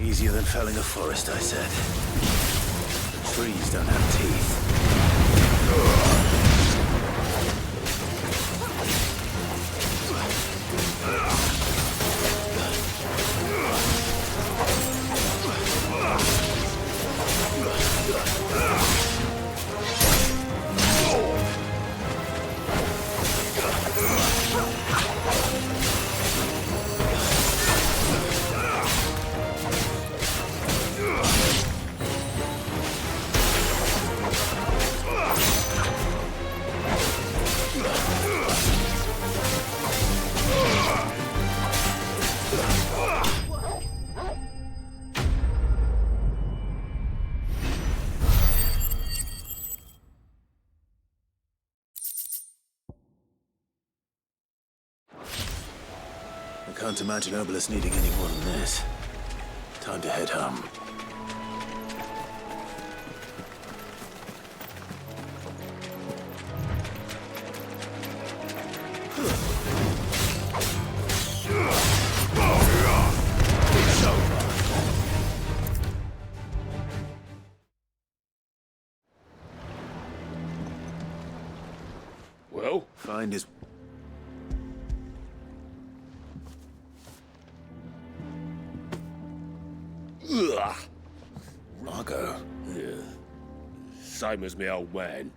Easier than felling a forest, I said. Trees don't have teeth. I can't imagine Obelisk needing any more than this. Time to head home. Well? Find his... Ugh. Margot. Yeah. Same as me old man.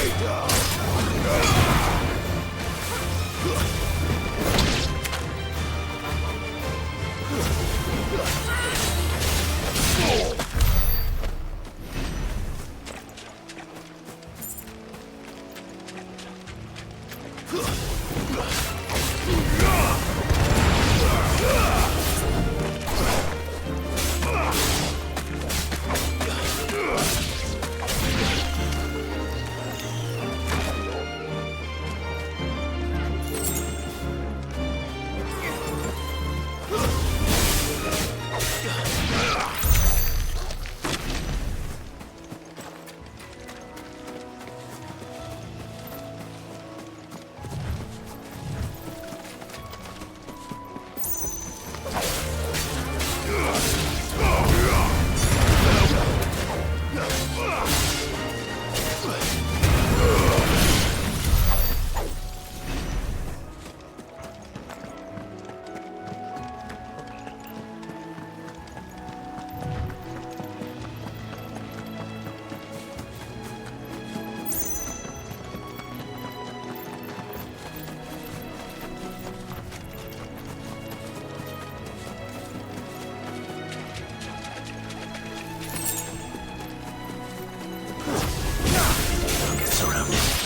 Get surrounded.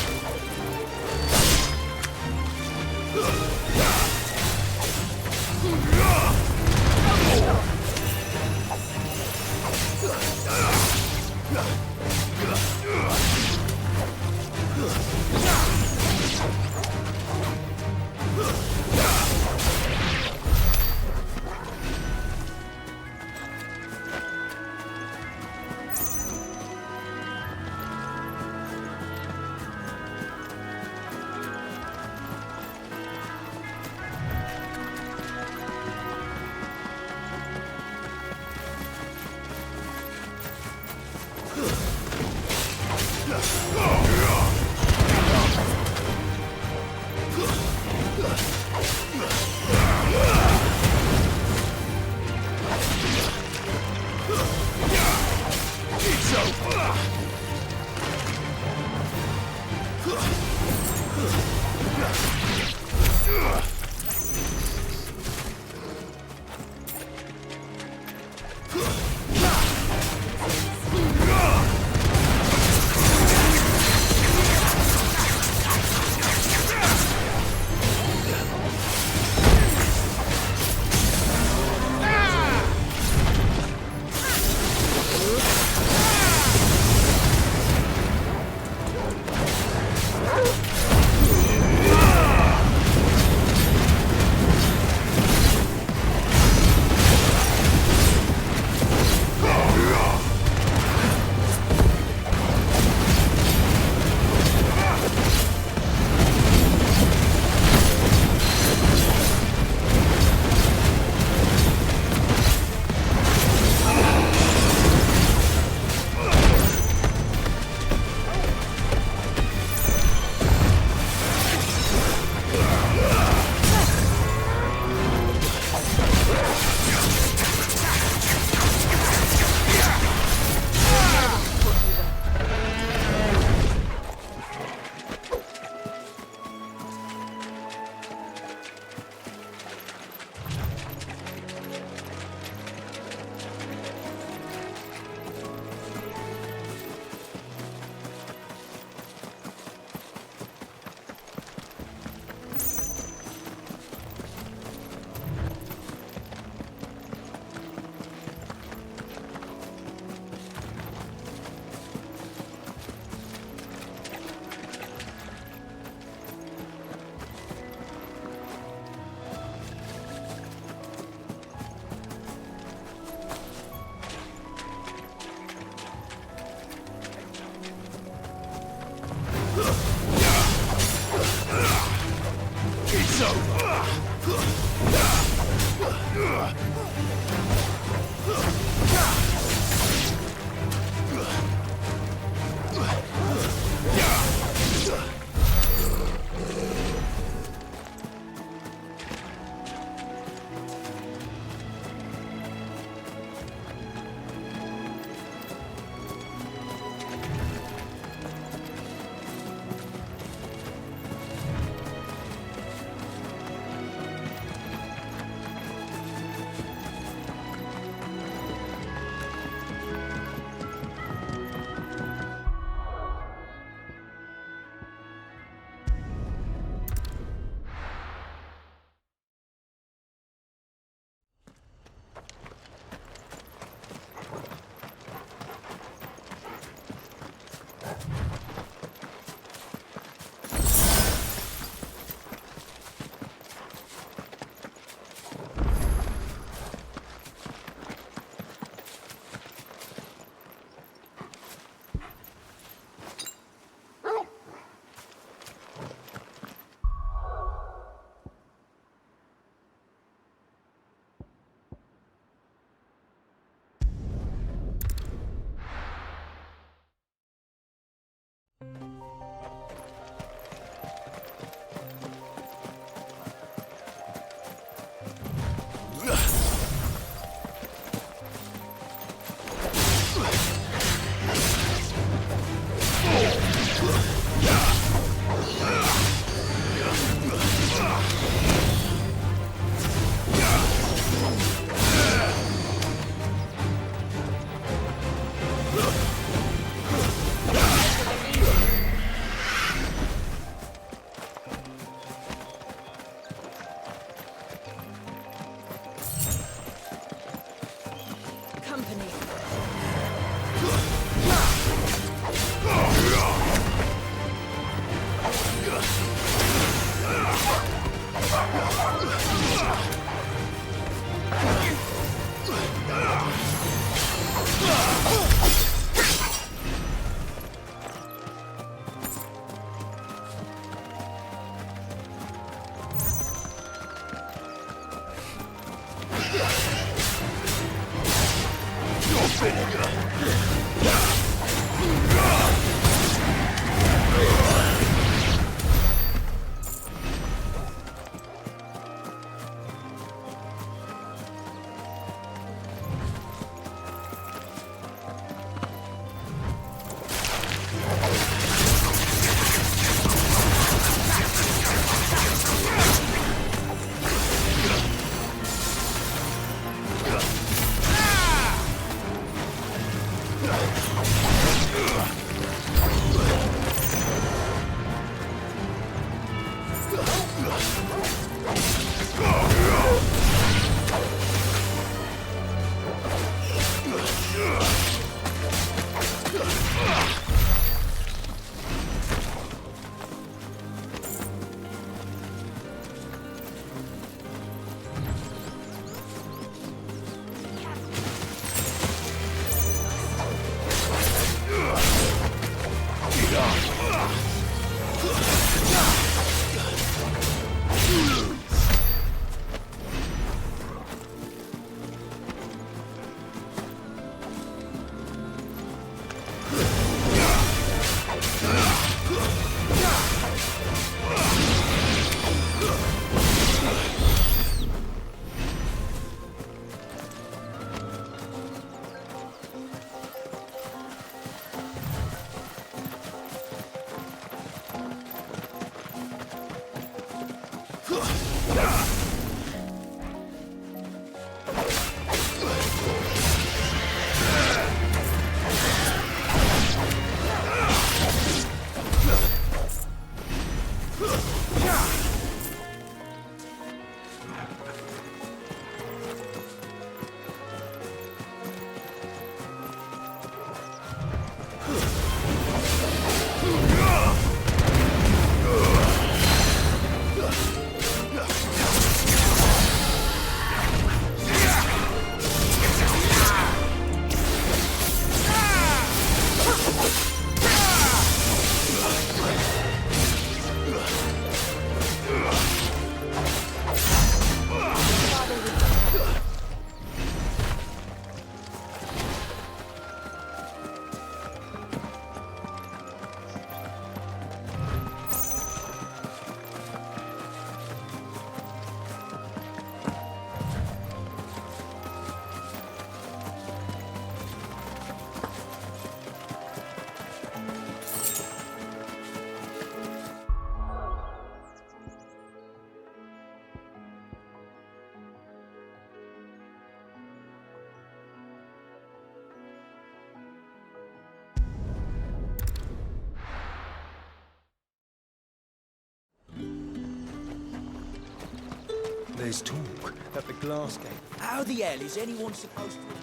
There's talk that the glass gate... How the hell is anyone supposed to...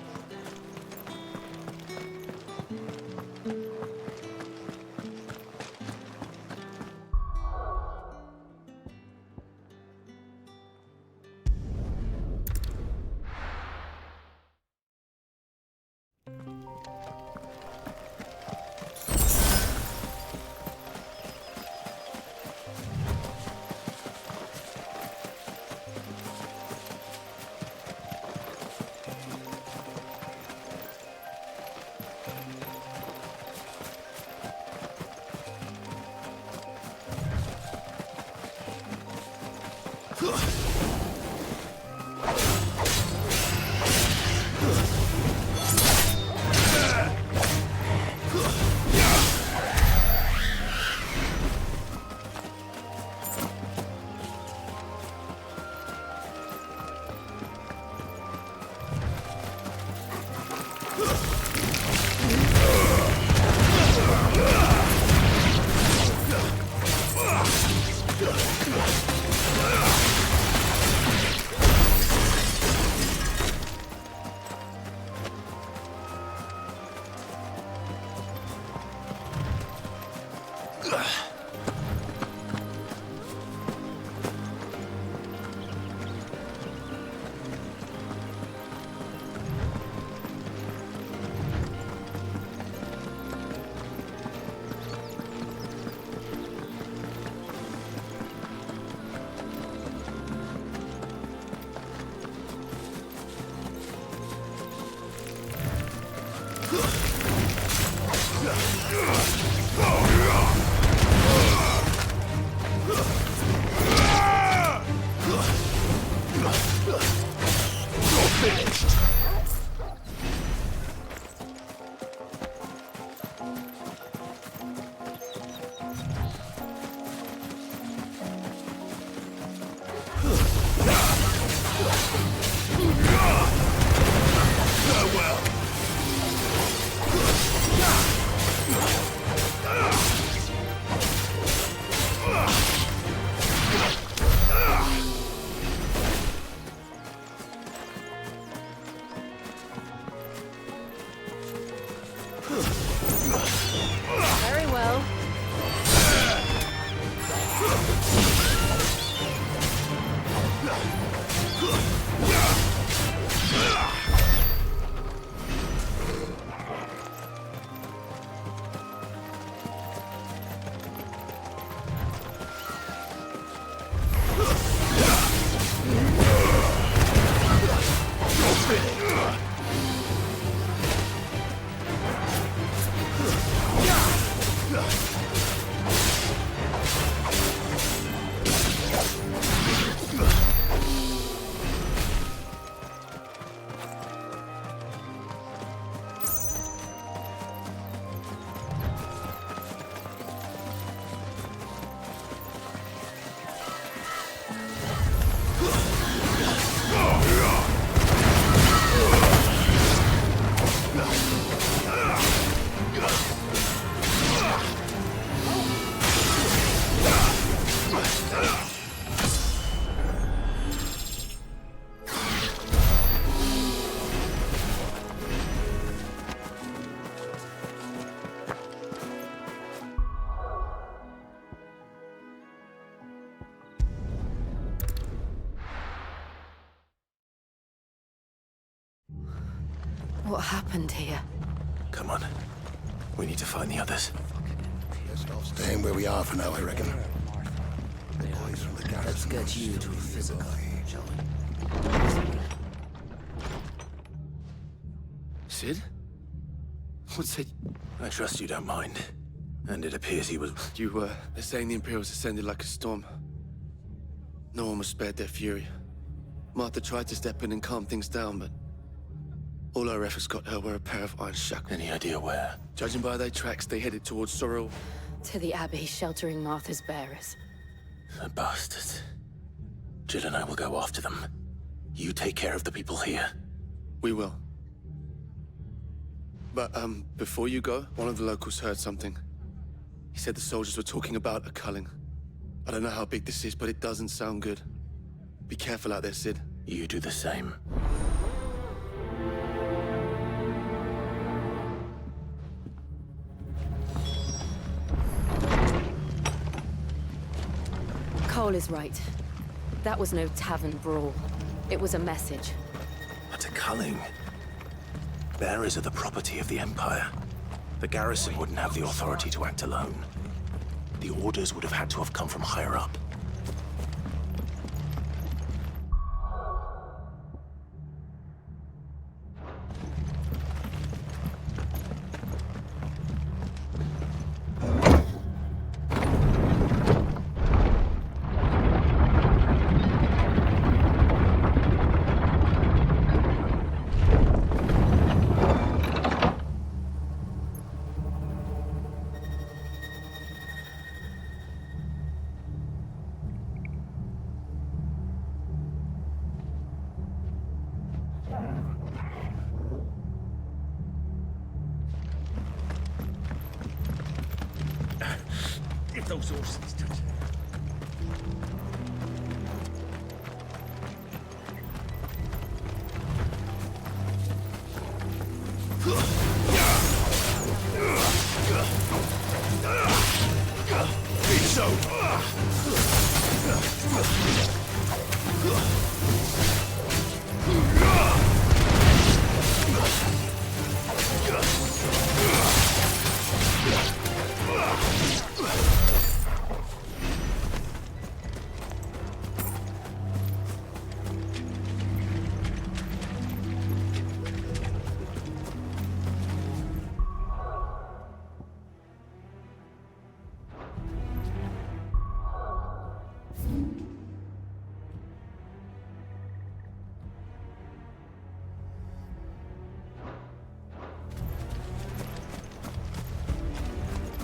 Very well. What happened here? Come on. We need to find the others. Best off staying where we are for now, I reckon. The boys from the garrison. Let's get you to a physical, shall we? Sid? What's it? I trust you don't mind. And it appears he was... They're saying the Imperials ascended like a storm. No one was spared their fury. Martha tried to step in and calm things down, but all our efforts got her were a pair of iron shackles. Any idea where? Judging by their tracks, they headed towards Sorrel. To the Abbey, sheltering Martha's bearers. The bastards. Jill and I will go after them. You take care of the people here. We will. But, before you go, one of the locals heard something. He said the soldiers were talking about a culling. I don't know how big this is, but it doesn't sound good. Be careful out there, Sid. You do the same. Cole is right. That was no tavern brawl. It was a message. But to Culling, bearers are the property of the Empire. The garrison wouldn't have the authority to act alone. The orders would have had to have come from higher up. If those horses touch.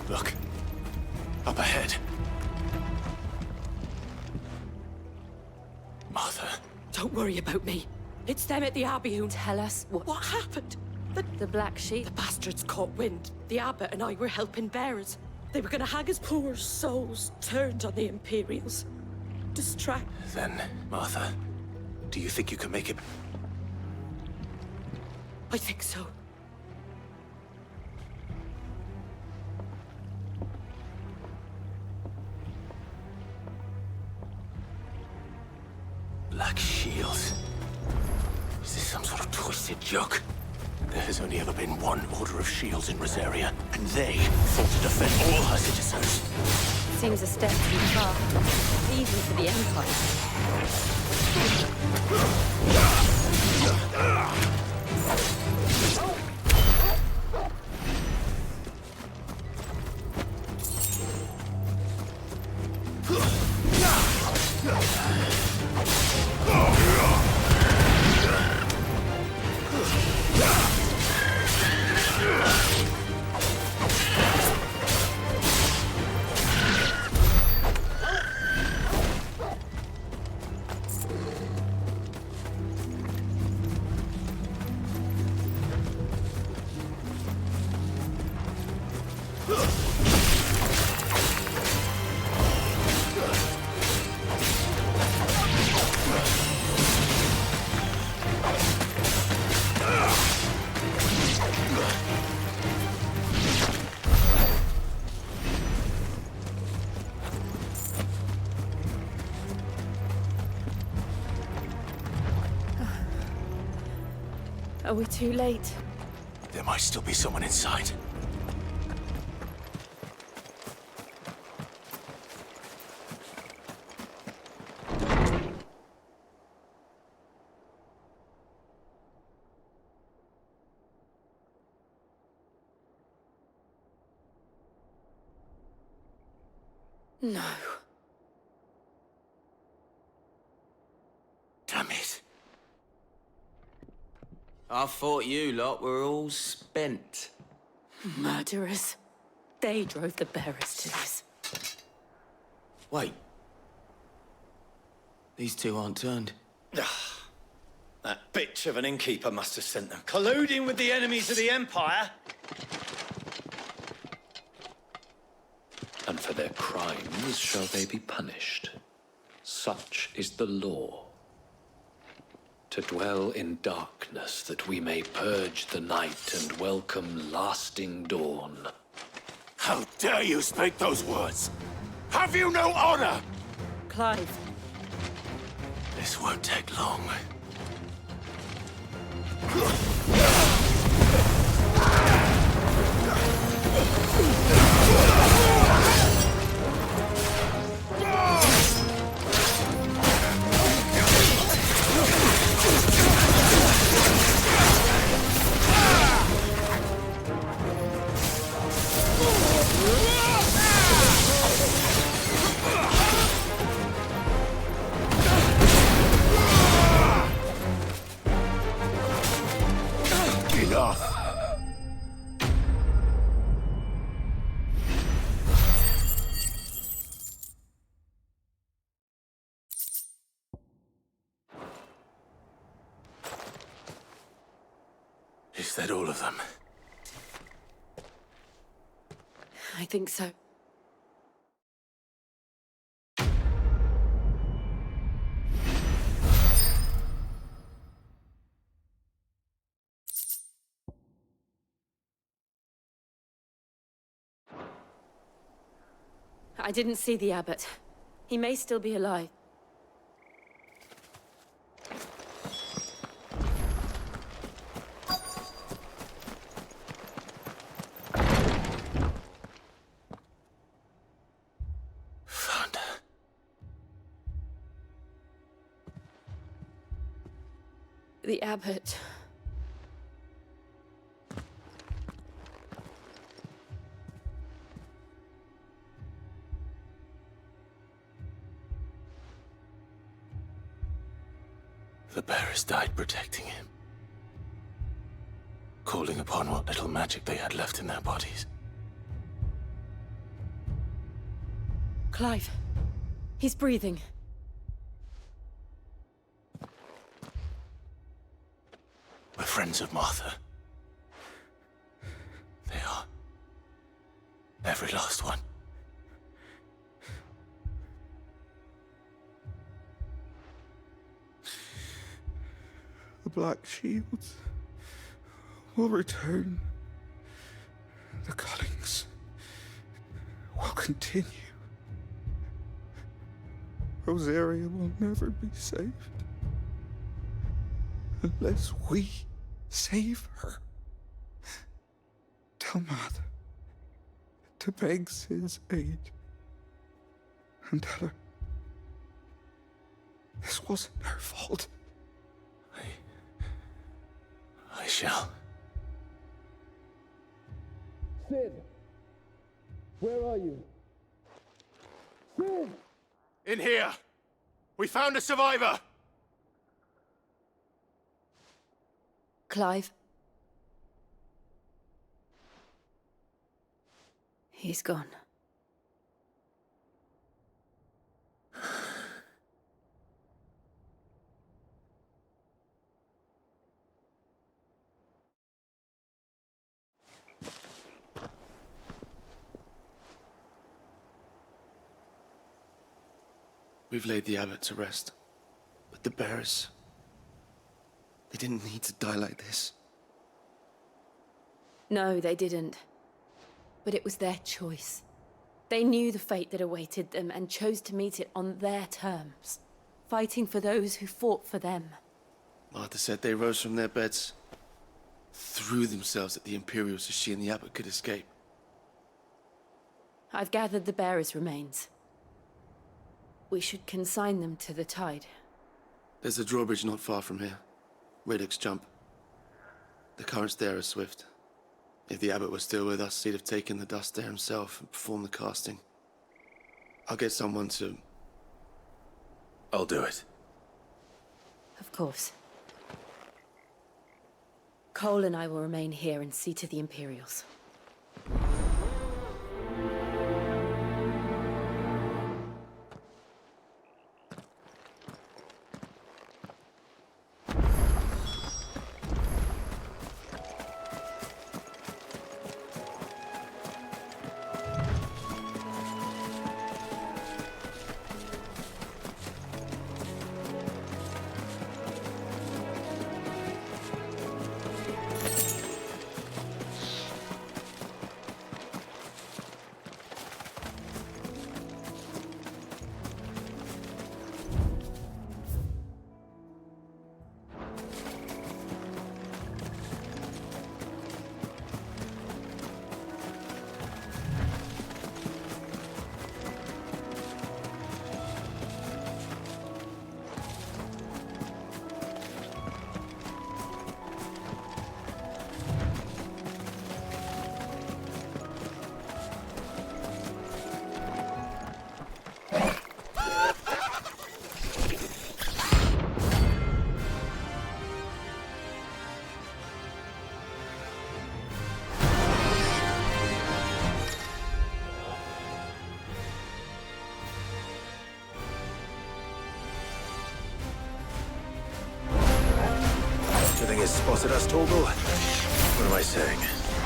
Look. Up ahead. Martha. Don't worry about me. It's them at the Abbey who... Tell us What happened? the Black Sheep. The bastards caught wind. The abbot and I were helping bearers. They were gonna hang his poor souls, turned on the Imperials. Distract. Then, Martha, do you think you can make it? I think so. Black Shields. Is this some sort of twisted joke? There has only ever been one Order of Shields in Rosaria, and they fought to defend all her citizens. Seems a step too far, even for the Are we too late? There might still be someone inside. No. Damn it. I thought you lot were all spent. Murderers. They drove the bearers to this. Wait. These two aren't turned. That bitch of an innkeeper must have sent them. Colluding with the enemies of the Empire. And for their crimes shall they be punished. Such is the law. To dwell in darkness that we may purge the night and welcome lasting dawn. How dare you speak those words? Have you no honor? Clive, This won't take long. Enough. Is that all of them? I think so. I didn't see the abbot. He may still be alive. Found her. The abbot. The bearers died protecting him. Calling upon what little magic they had left in their bodies. Clive. He's breathing. We're friends of Martha. They are. Every last one. The Black Shields will return. The Cullings will continue. Rosaria will never be saved unless we save her. Tell Matt to beg his aid and tell her this wasn't her fault. I shall. Sid! Where are you? Sid! In here! We found a survivor! Clive. He's gone. We've laid the abbot to rest. But the bearers... they didn't need to die like this. No, they didn't. But it was their choice. They knew the fate that awaited them and chose to meet it on their terms, fighting for those who fought for them. Martha said they rose from their beds, threw themselves at the Imperials so she and the abbot could escape. I've gathered the bearers' remains. We should consign them to the tide. There's a drawbridge not far from here. Radix Jump. The currents there are swift. If the abbot was still with us, he'd have taken the dust there himself and performed the casting. I'll get someone to... I'll do it. Of course. Cole and I will remain here and see to the Imperials. spotted us, Torgal? What am I saying?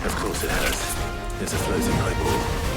Of course it has. It's a floating highball.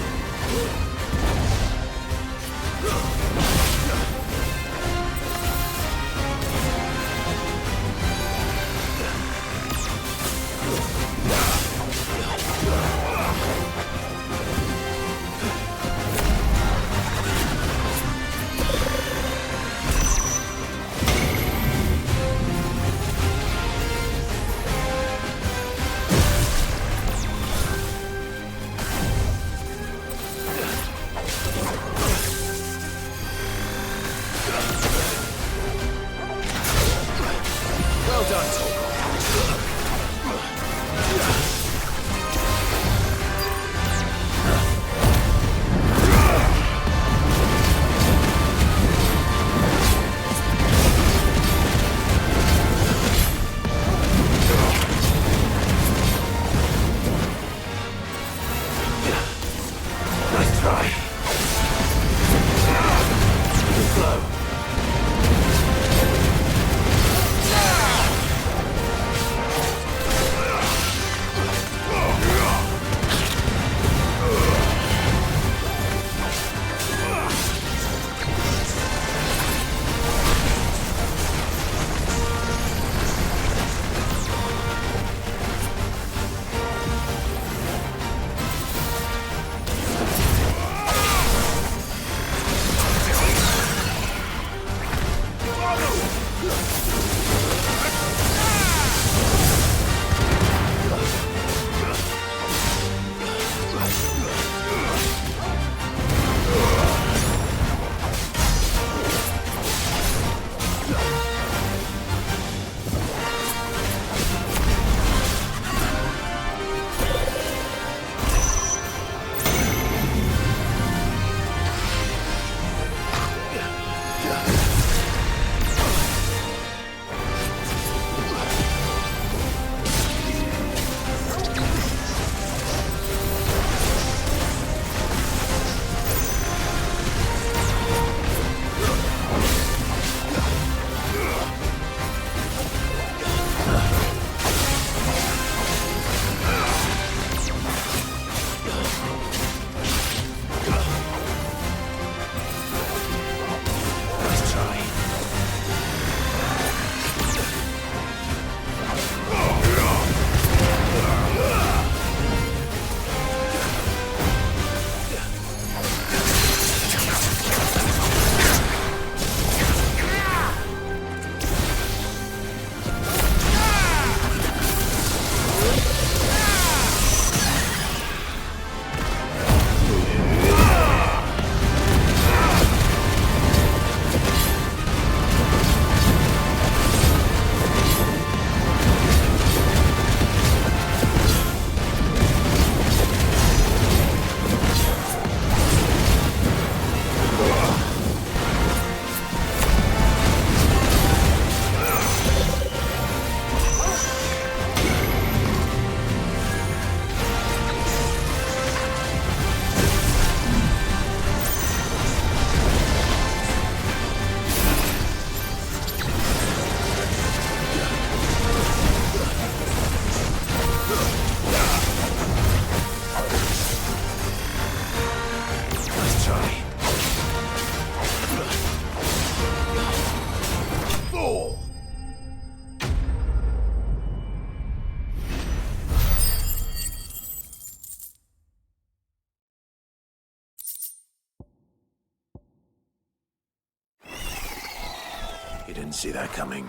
You didn't see that coming.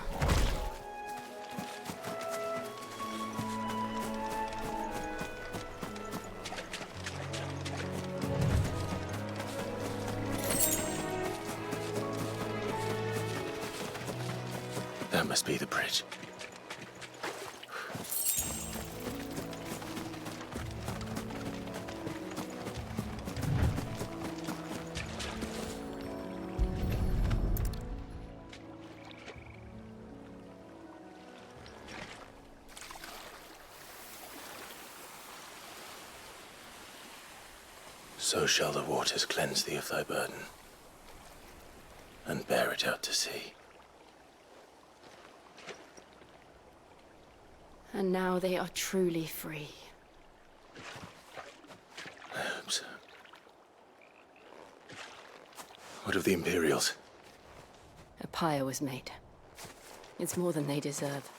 That must be the bridge. So shall the waters cleanse thee of thy burden, and bear it out to sea. And now they are truly free. I hope so. What of the Imperials? A pyre was made. It's more than they deserve.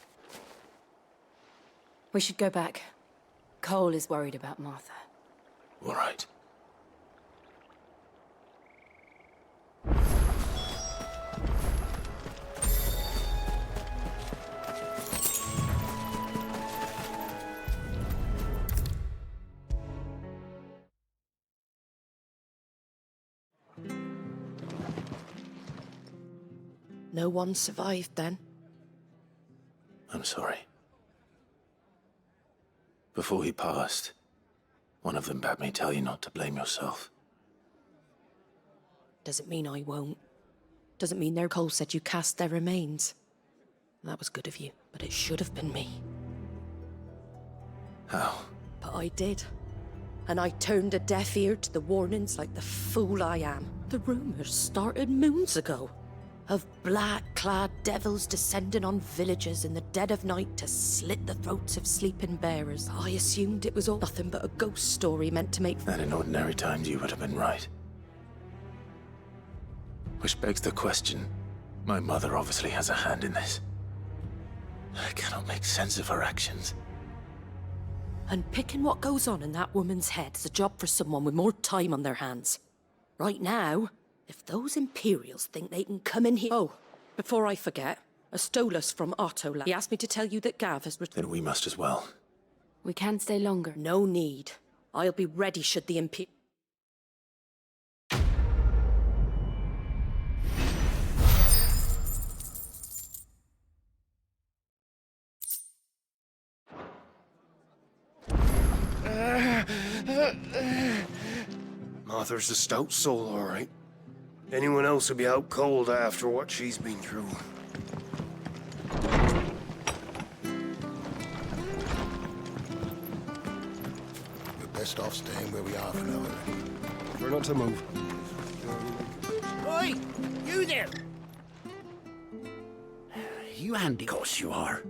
We should go back. Cole is worried about Martha. All right. No one survived then? I'm sorry. Before he passed, one of them bade me tell you not to blame yourself. Doesn't mean I won't. Doesn't mean their Cole said you cast their remains. That was good of you, but it should have been me. How? But I did. And I turned a deaf ear to the warnings like the fool I am. The rumors started moons ago. Of black-clad devils descending on villages in the dead of night to slit the throats of sleeping bearers. I assumed it was all nothing but a ghost story meant to make... And in ordinary times you would have been right. Which begs the question, my mother obviously has a hand in this. I cannot make sense of her actions. And picking what goes on in that woman's head is a job for someone with more time on their hands. Right now, if those Imperials think they can come in here... Oh, before I forget, Astolas from Autoland. He asked me to tell you that Gav has returned. Then we must as well. We can stay longer. No need. I'll be ready should the Imperials... Martha's a stout soul, all right. Anyone else would be out cold after what she's been through. We're best off staying where we are for now, I reckon. Try not to move. Oi! You there! You handy? Of course you are.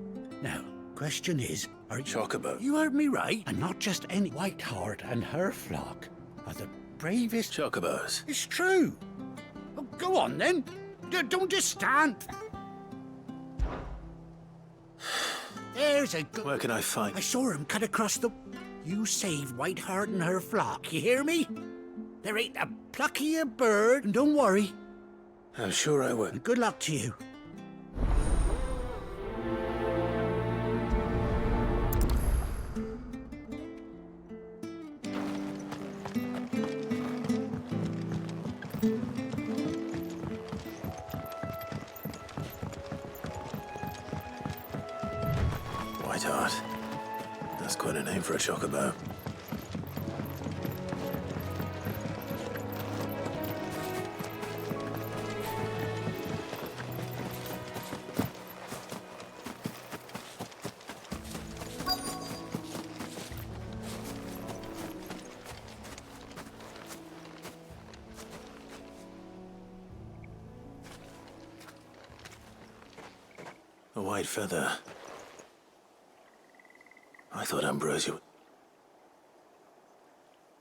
Now, question is, are you... Chocobo. You heard me right, and not just any. Whiteheart and her flock are the bravest... Chocobos. It's true. Oh, go on, then. Don't just stand. There's a good... Where can I find... I saw him cut across the... You saved Whiteheart and her flock, you hear me? There ain't a pluckier bird, and don't worry. I'm sure I will. And good luck to you. Whiteheart. That's quite a name for a chocobo. A white feather. I thought Ambrosia...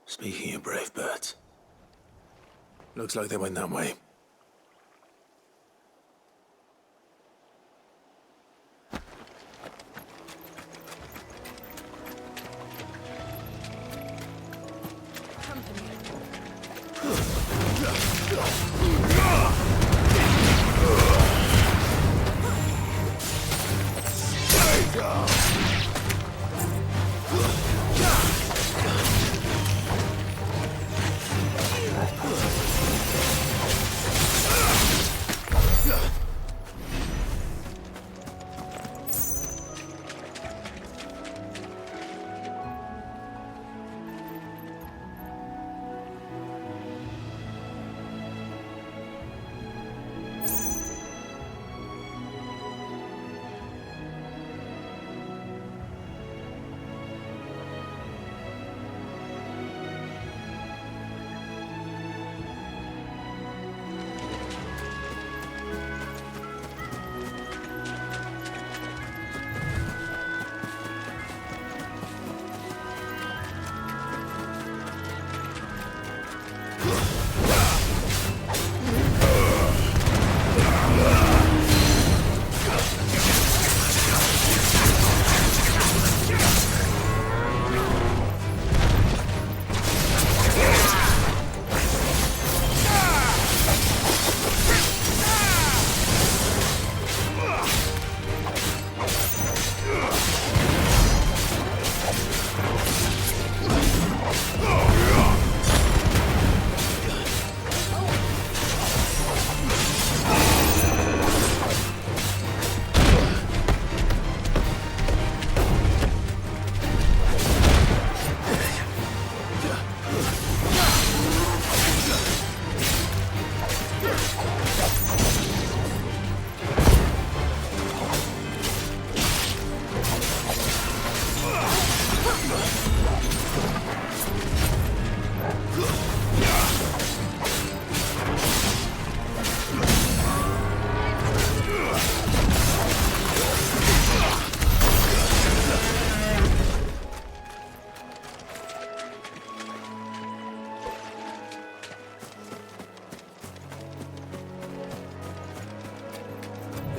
Speaking of brave birds, looks like they went that way.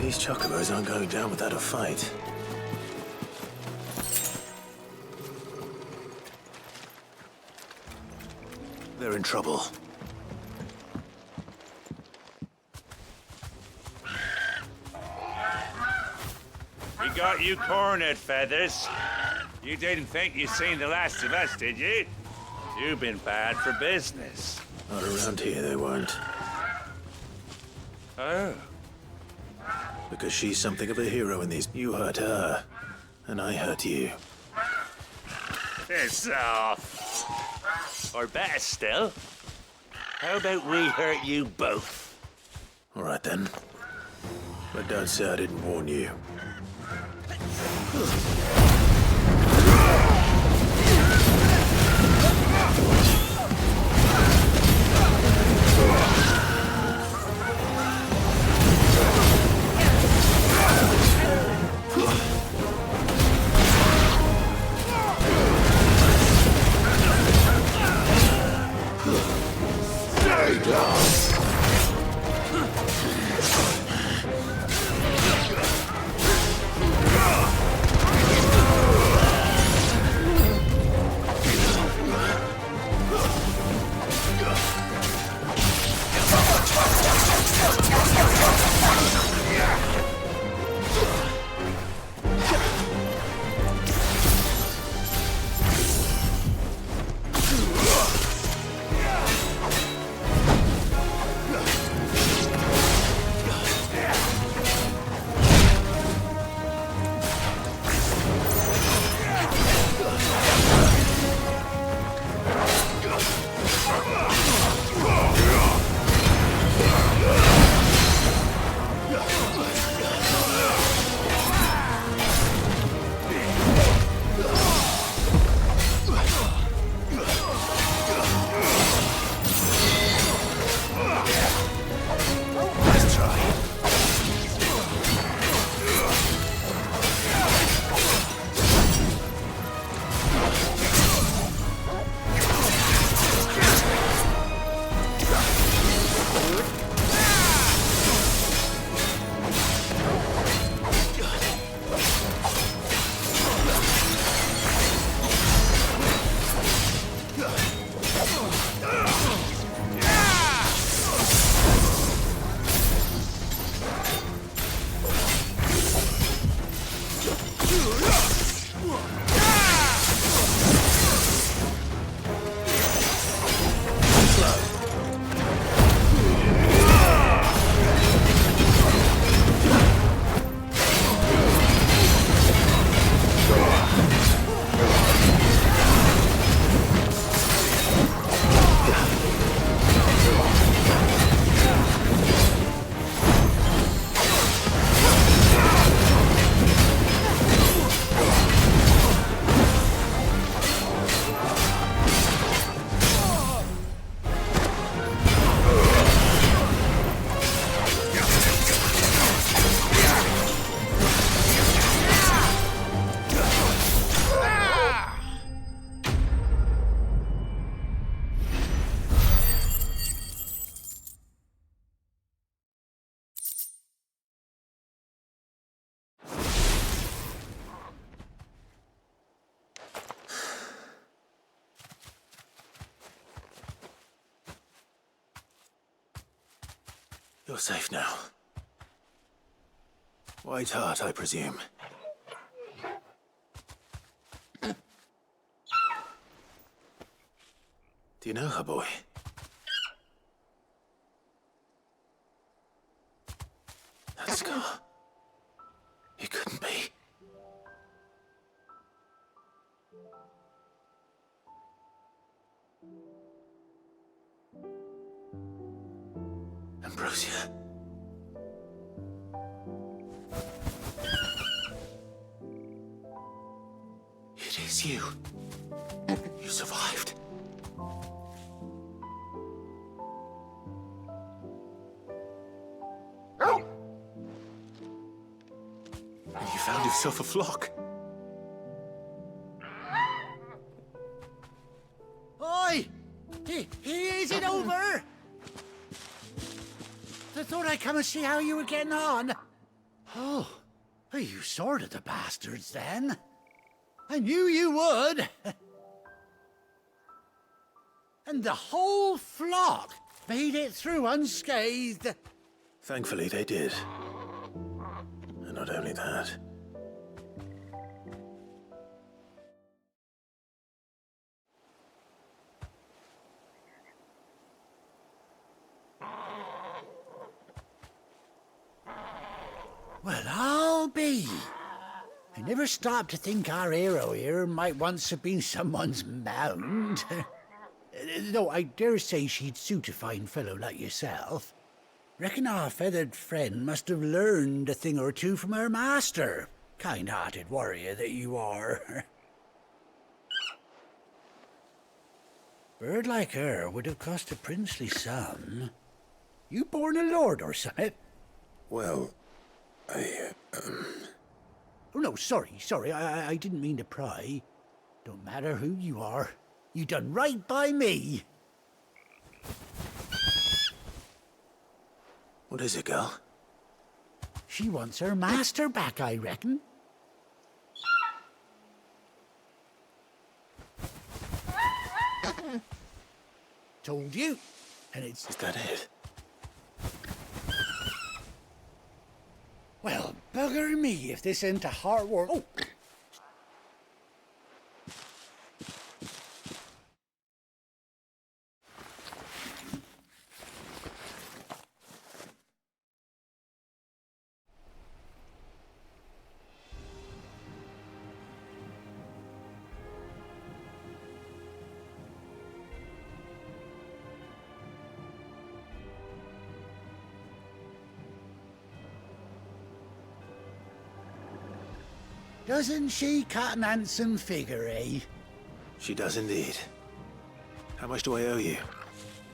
These chocobos aren't going down without a fight. They're in trouble. We got you cornered, Feathers. You didn't think you'd seen the last of us, did you? You've been bad for business. Not around here, they weren't. Oh. Because she's something of a hero in these. You hurt her, and I hurt you. Piss off. Or better still, how about we hurt you both? All right, then. But don't say I didn't warn you. You're safe now. White Heart, I presume. Do you know her, boy? That scar. It couldn't be. Ambrosia. It is you. You survived. And you found yourself a flock. Oi! Is it over? I thought I'd come and see how you were getting on. Oh, you sorted the bastards then. I knew you would. And the whole flock made it through unscathed. Thankfully, they did. And not only that. Well, I'll be. I never stopped to think our hero here might once have been someone's mound. Though I dare say she'd suit a fine fellow like yourself. Reckon our feathered friend must have learned a thing or two from her master. Kind-hearted warrior that you are. Bird like her would have cost a princely sum. You born a lord or something? Well, Oh, no, sorry. I didn't mean to pry. Don't matter who you are. You done right by me. What is it, girl? She wants her master back, I reckon. Told you. And it's... Is that it? Well, bugger me if this ain't a hard work. Oh! Doesn't she cut an handsome figure, eh? She does indeed. How much do I owe you?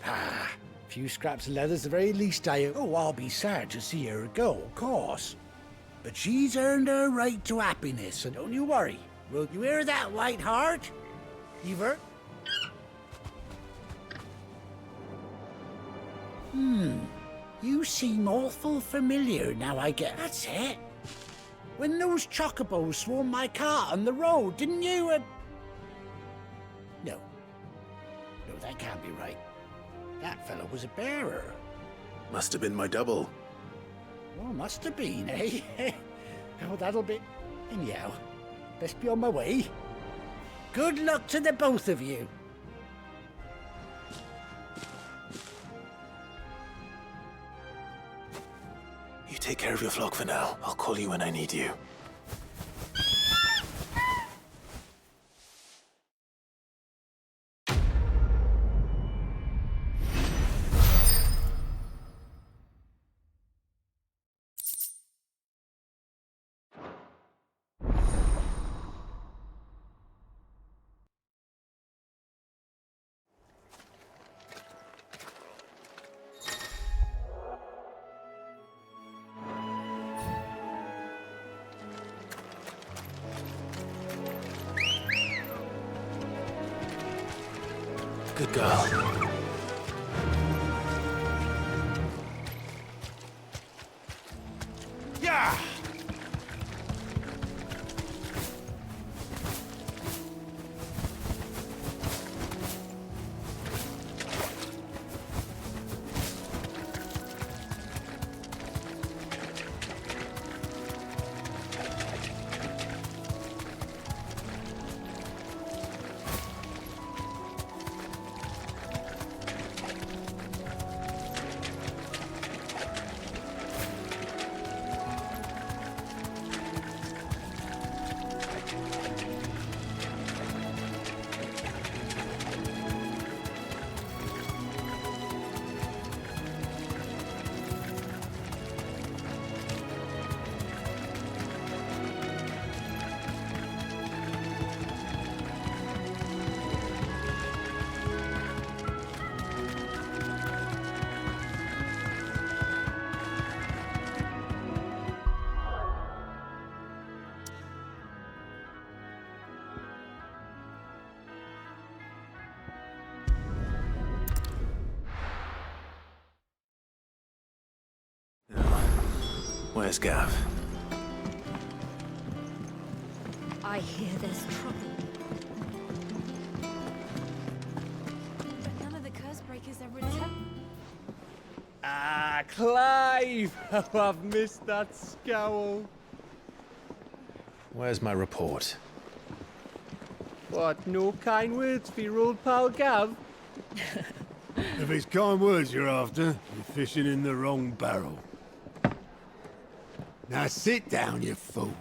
A few scraps of leather's the very least I owe. Oh, I'll be sad to see her go, of course. But she's earned her right to happiness, so don't you worry. Will you hear that, Whiteheart? Ever? You seem awful familiar now I get... That's it. When those chocobos swarmed my car on the road, didn't you, No, that can't be right. That fellow was a bearer. Must have been my double. Well, must have been, eh? Oh, that'll be... Anyhow, best be on my way. Good luck to the both of you. You take care of your flock for now. I'll call you when I need you. Good girl. Yeah! Where's Gav? I hear there's trouble. But none of the curse breakers ever returned. Ah, Clive! Oh, I've missed that scowl. Where's my report? What, no kind words for your old pal Gav? If it's kind words you're after, you're fishing in the wrong barrel. Now sit down, you fool.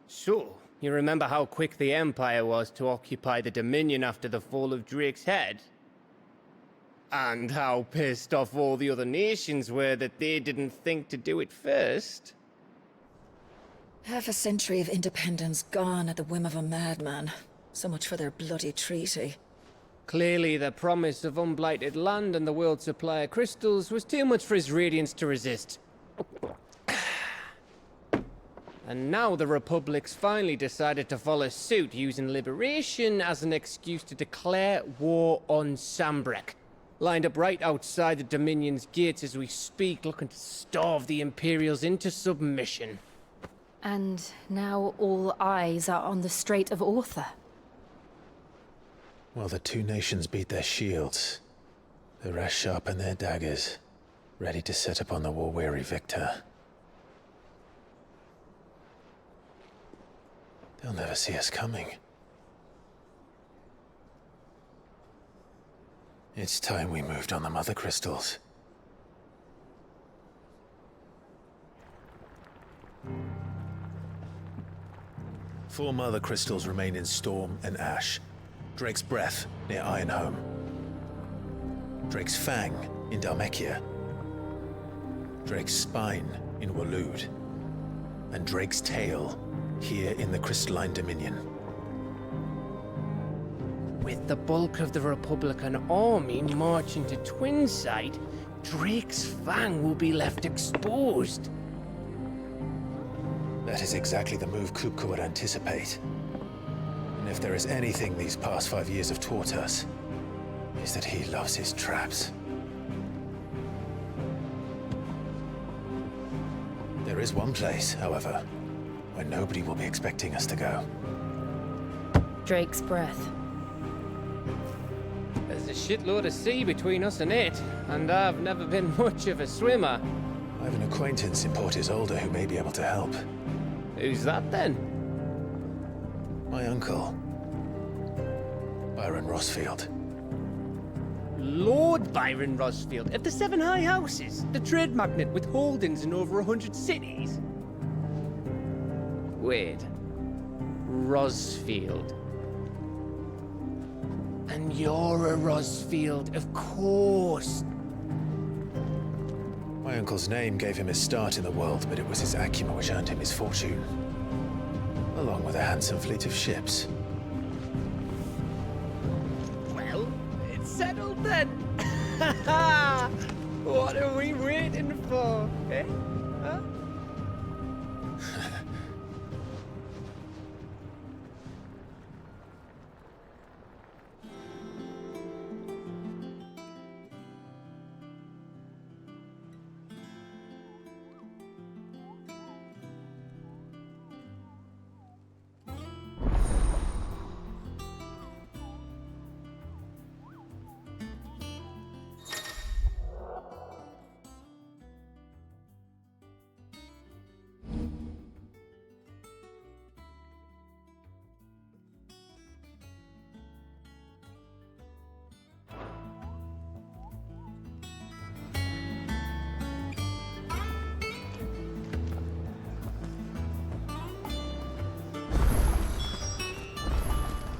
So, you remember how quick the Empire was to occupy the Dominion after the fall of Drake's head? And how pissed off all the other nations were that they didn't think to do it first? Half a century of independence gone at the whim of a madman. So much for their bloody treaty. Clearly, the promise of unblighted land and the world's supply of crystals was too much for his radiance to resist. And now the Republic's finally decided to follow suit, using liberation as an excuse to declare war on Sambrek. Lined up right outside the Dominion's gates as we speak, looking to starve the Imperials into submission. And now all eyes are on the Strait of Author. Well, the two nations beat their shields. The rest sharpen their daggers, ready to set upon the war-weary victor. They'll never see us coming. It's time we moved on the Mother Crystals. Four Mother Crystals remain in Storm and Ash. Drake's Breath near Ironhome. Drake's Fang in Dhalmekia. Drake's Spine in Waloed. And Drake's Tail here in the Crystalline Dominion. With the bulk of the Republican army marching to Twinside, Drake's Fang will be left exposed. That is exactly the move Kupka would anticipate. And if there is anything these past 5 years have taught us, is that he loves his traps. There is one place, however, where nobody will be expecting us to go. Drake's Breath. There's a shitload of sea between us and it, and I've never been much of a swimmer. I have an acquaintance in Port Isolde who may be able to help. Who's that then? My uncle, Byron Rosfield. Lord Byron Rosfield of the Seven High Houses, the trade magnate with holdings in over 100 cities. Wait, Rosfield. And you're a Rosfield, of course. My uncle's name gave him his start in the world, but it was his acumen which earned him his fortune. Along with a handsome fleet of ships. Well, it's settled then. What are we waiting for, eh? Huh?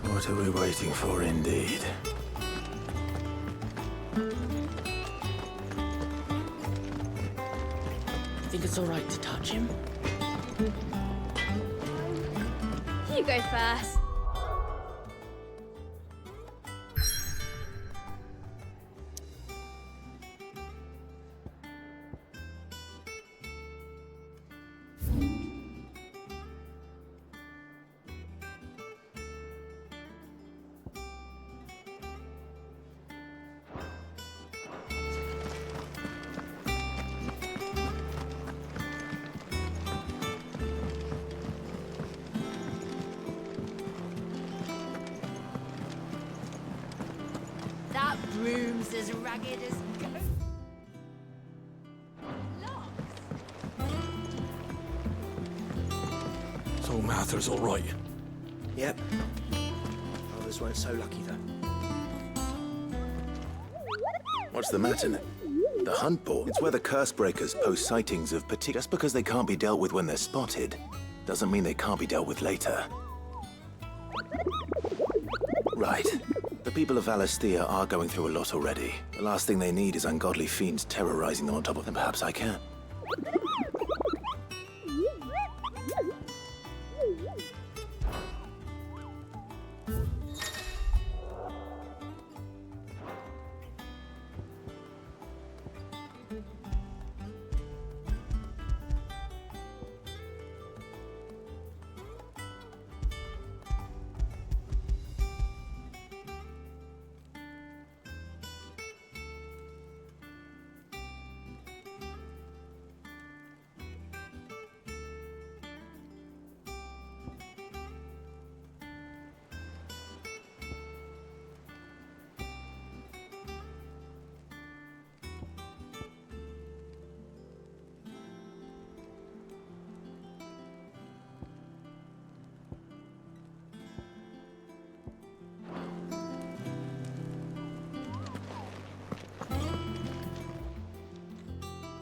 What are we waiting for, indeed? Think it's all right to touch him? You go first. That broom's as ragged as goat. So Mather's all right. Yep. Others weren't so lucky, though. What's the matter? The hunt board. It's where the Cursebreakers post sightings of particular. Just because they can't be dealt with when they're spotted, doesn't mean they can't be dealt with later. Right. The people of Valisthea are going through a lot already. The last thing they need is ungodly fiends terrorizing them on top of them. Perhaps I can.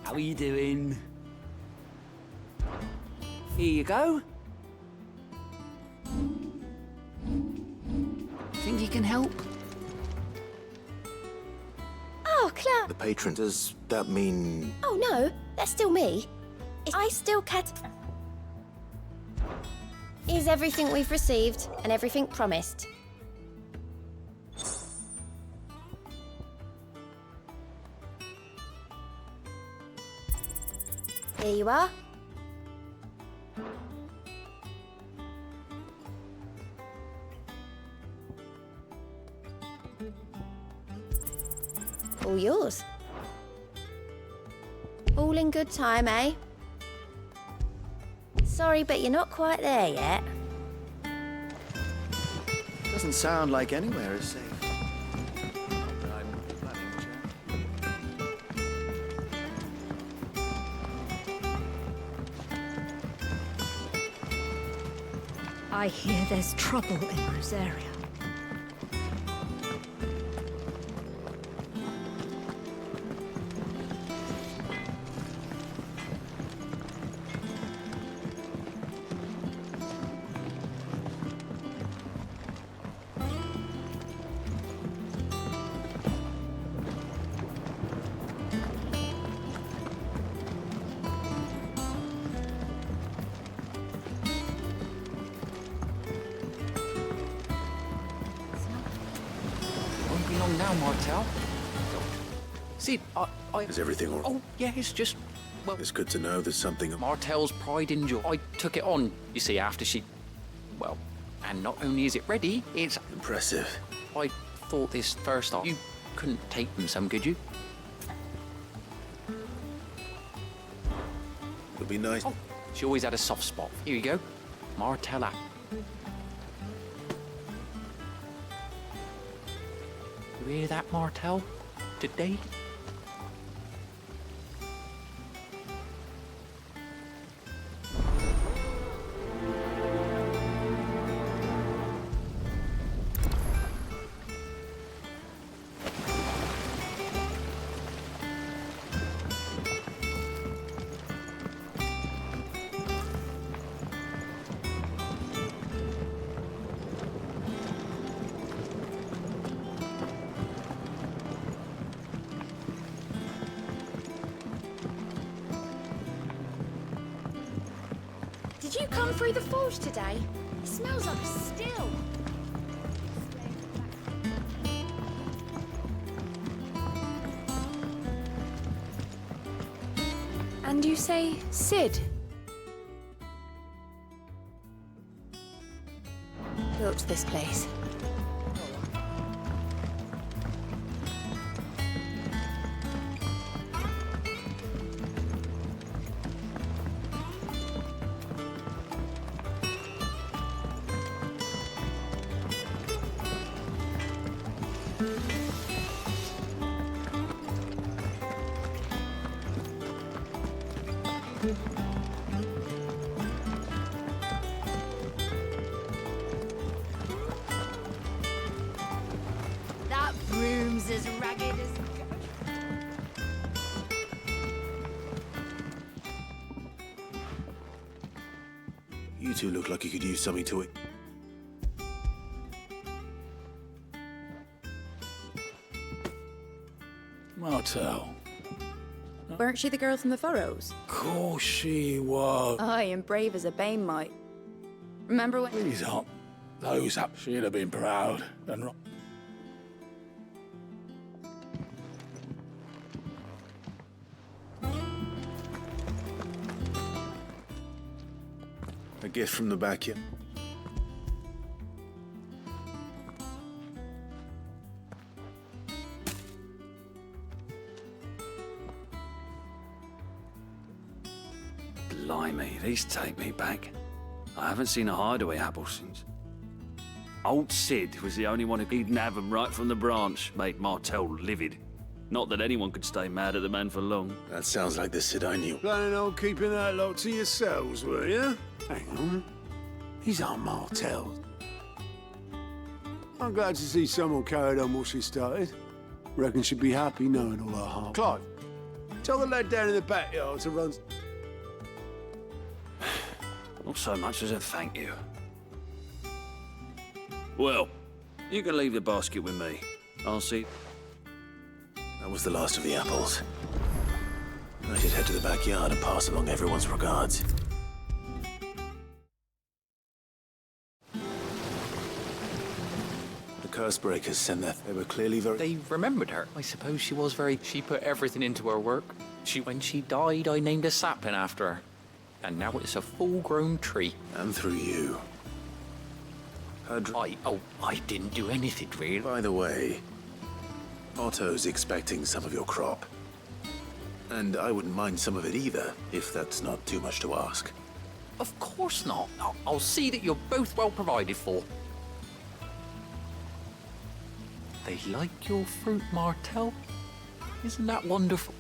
How are you doing? Here you go. Think you can help? Oh, Cloud. The patron, does that mean... Oh, no. That's still me. I still Is everything we've received and everything promised? Here you are. All yours. All in good time, eh? Sorry, but you're not quite there yet. Doesn't sound like anywhere is safe. I hear there's trouble in Rosaria. Won't be long now, Martel. See, Is everything all right? Oh, yeah, it's just... Well, It's good to know there's something... Martel's pride and joy. I took it on, you see, after she... Well, and not only is it ready, it's... Impressive. I thought this first off. You couldn't take them some, could you? It'll be nice. Oh, she always had a soft spot. Here you go. Martella. You hear that, Martel? Today? Did you come through the forge today? It smells like a still. And you say Sid? Built this place. arms as ragged as... You two look like you could use something to it. Martel. Weren't she the girl from the Furrows? Course she was. Aye, and brave as a bane might. Remember when... Please up. Those up. She'd have been proud. And A gift from the backyard. Blimey, these take me back. I haven't seen a hideaway apple since. Old Sid was the only one who didn't have them right from the branch, made Martel livid. Not that anyone could stay mad at the man for long. That sounds like the Sid I knew. Planning on keeping that lot to yourselves, were you? hang on. These aren't Martels. I'm glad to see someone carried on what she started. Reckon she'd be happy knowing all her heart. Clive, tell the lad down in the backyard to run... Not so much as a thank you. Well, you can leave the basket with me. I'll see. That was the last of the apples. I should head to the backyard and pass along everyone's regards. The Cursebreakers sent that. They were clearly very... They remembered her. I suppose she was very... She put everything into her work. When she died, I named a sapling after her. And now it's a full-grown tree. And through you. I didn't do anything, really. By the way, Otto's expecting some of your crop. And I wouldn't mind some of it either, if that's not too much to ask. Of course not. I'll see that you're both well provided for. They like your fruit, Martel. Isn't that wonderful?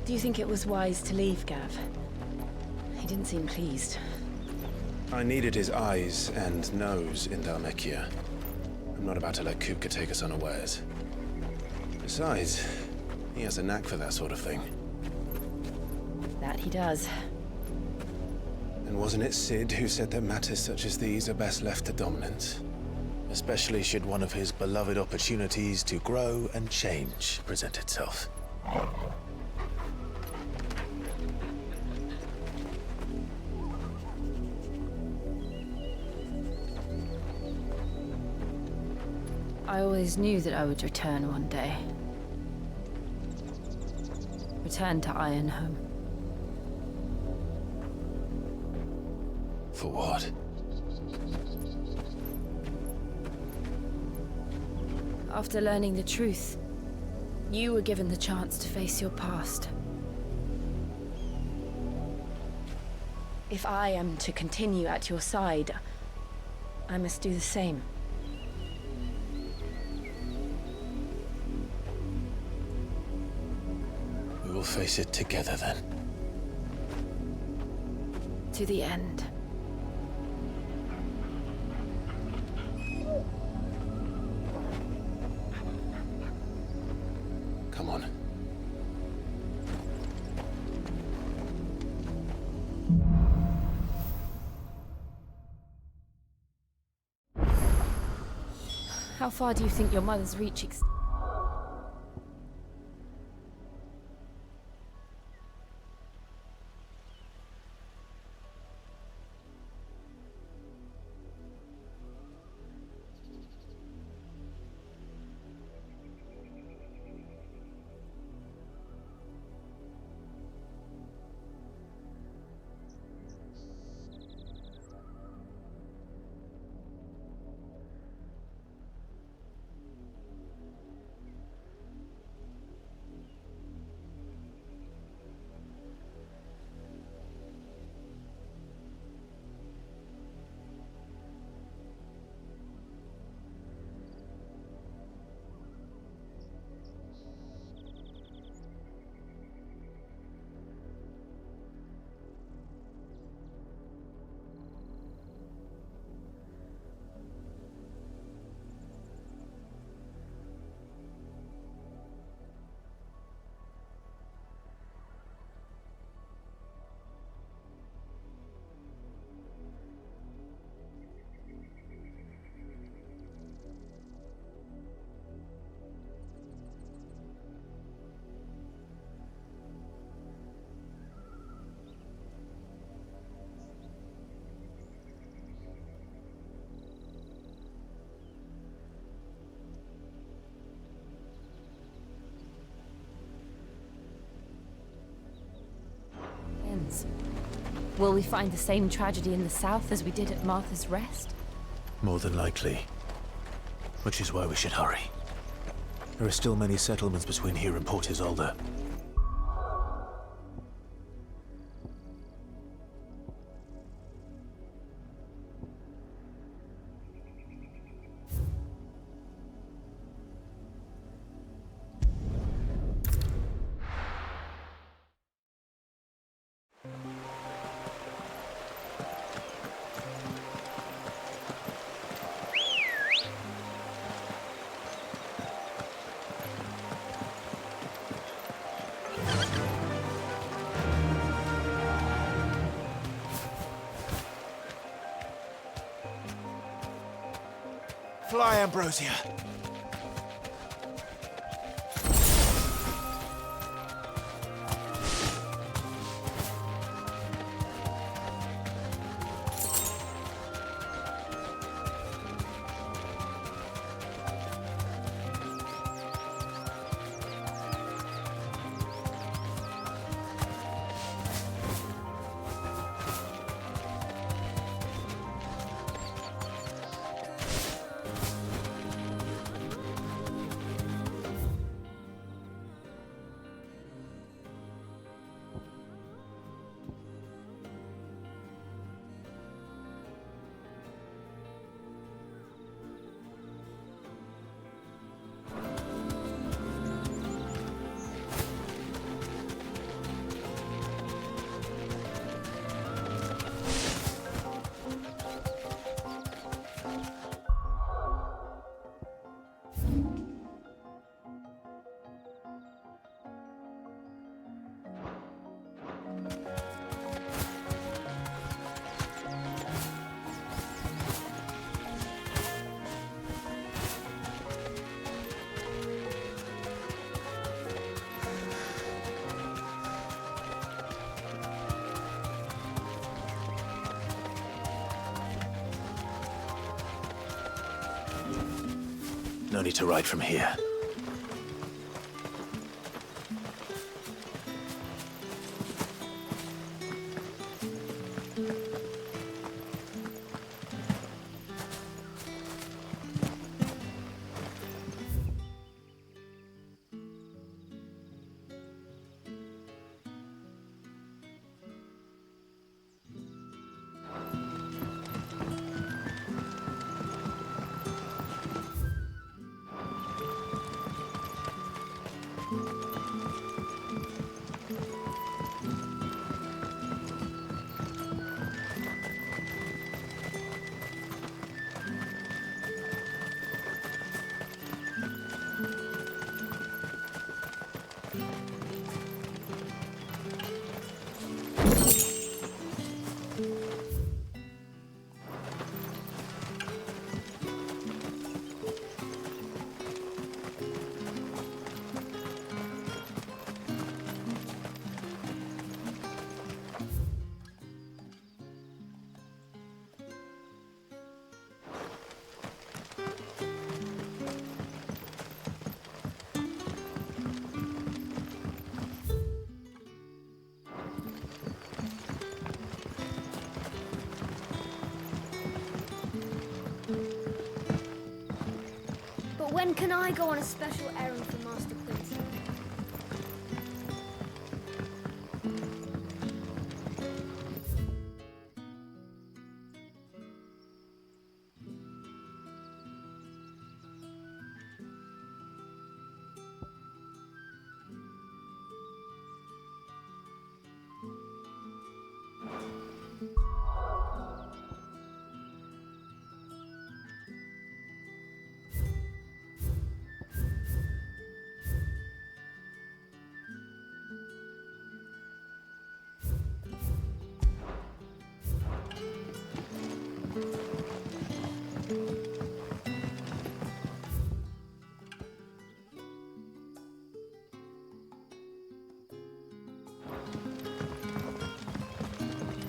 Do you think it was wise to leave, Gav? He didn't seem pleased. I needed his eyes and nose in Dhalmekia. I'm not about to let Kupka take us unawares. Besides, he has a knack for that sort of thing. That he does. And wasn't it Sid who said that matters such as these are best left to dominance? Especially should one of his beloved opportunities to grow and change present itself. I always knew that I would return one day. Return to Ironhome. For what? After learning the truth, you were given the chance to face your past. If I am to continue at your side, I must do the same. We will face it together then. To the end. Come on. How far do you think your mother's reach Will we find the same tragedy in the south as we did at Martha's Rest? More than likely. Which is why we should hurry. There are still many settlements between here and Port Isolde. Fly, Ambrosia. No need to ride from here. But when can I go on a special errand for Master Quincy?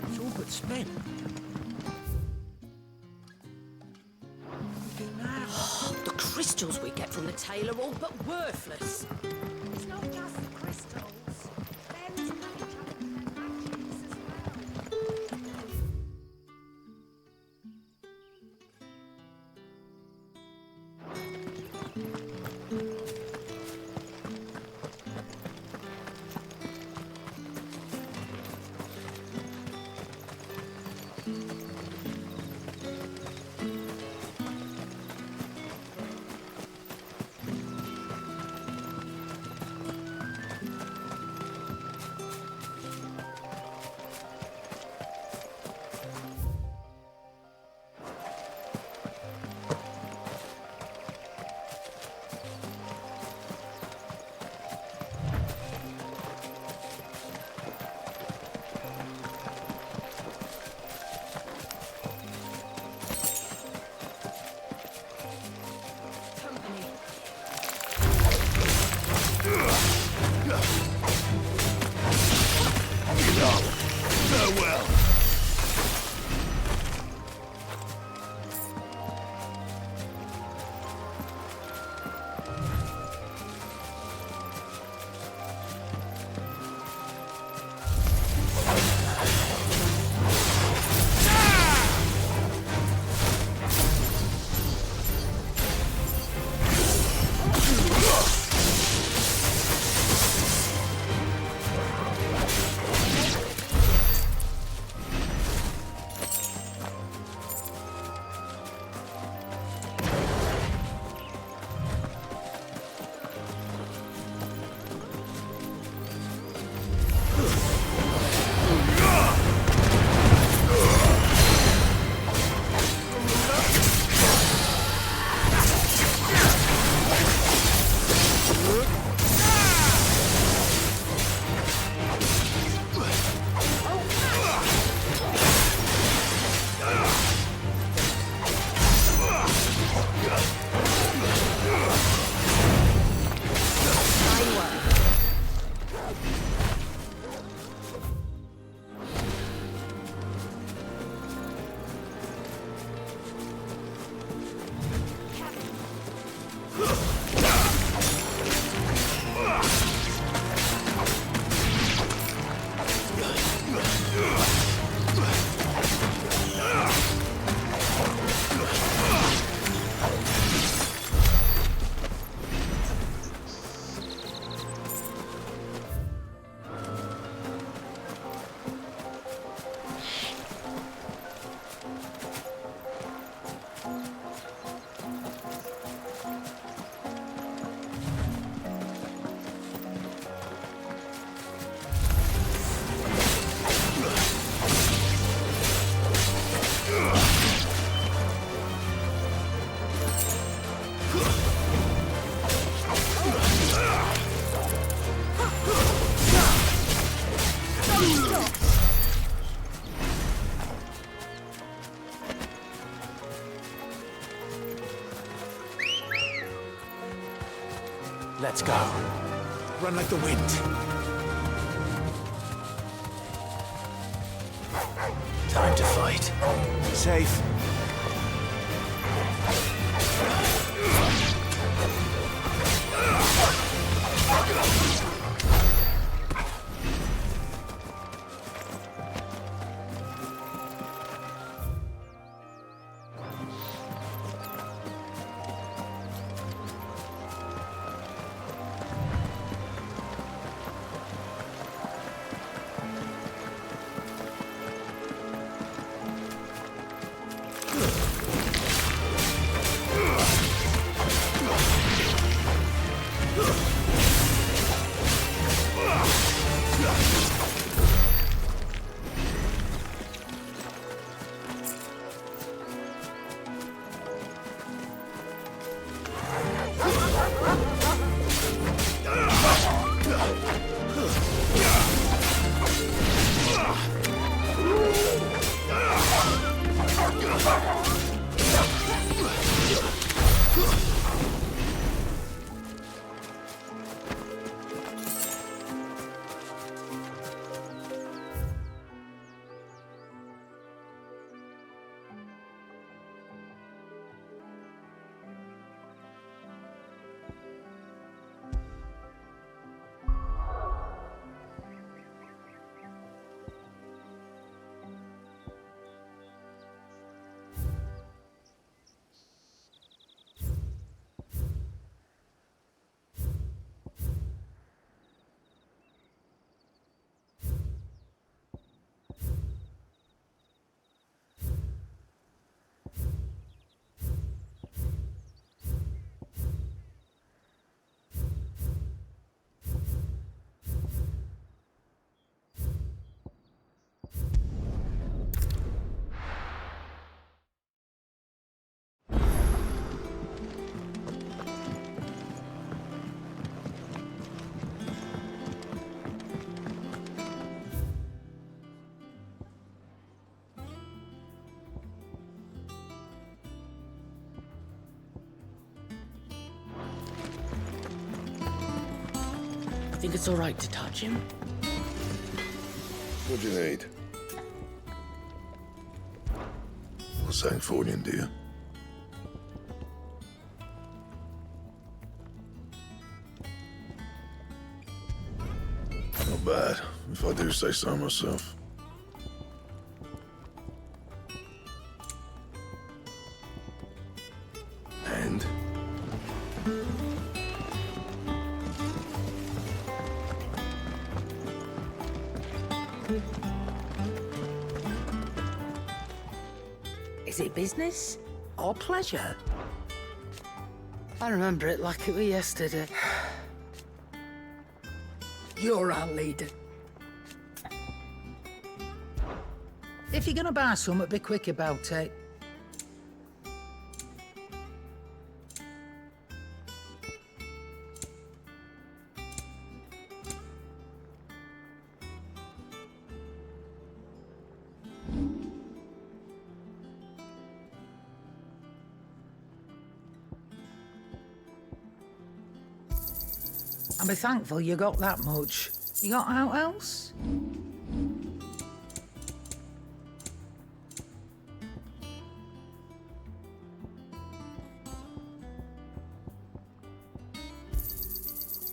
It's all but spent. The crystals we get from the tail are all but worthless. It's not just the crystals. There is magic as well. her well. Let's go. Run like the wind. Time to fight. Safe. Think it's all right to touch him? What do you need? or Sangfordian, do you? Not bad, if I do say so myself. And? Is it business or pleasure? I remember it like it was yesterday. You're our leader. If you're gonna buy something, be quick about it. And be thankful you got that much. You got out else?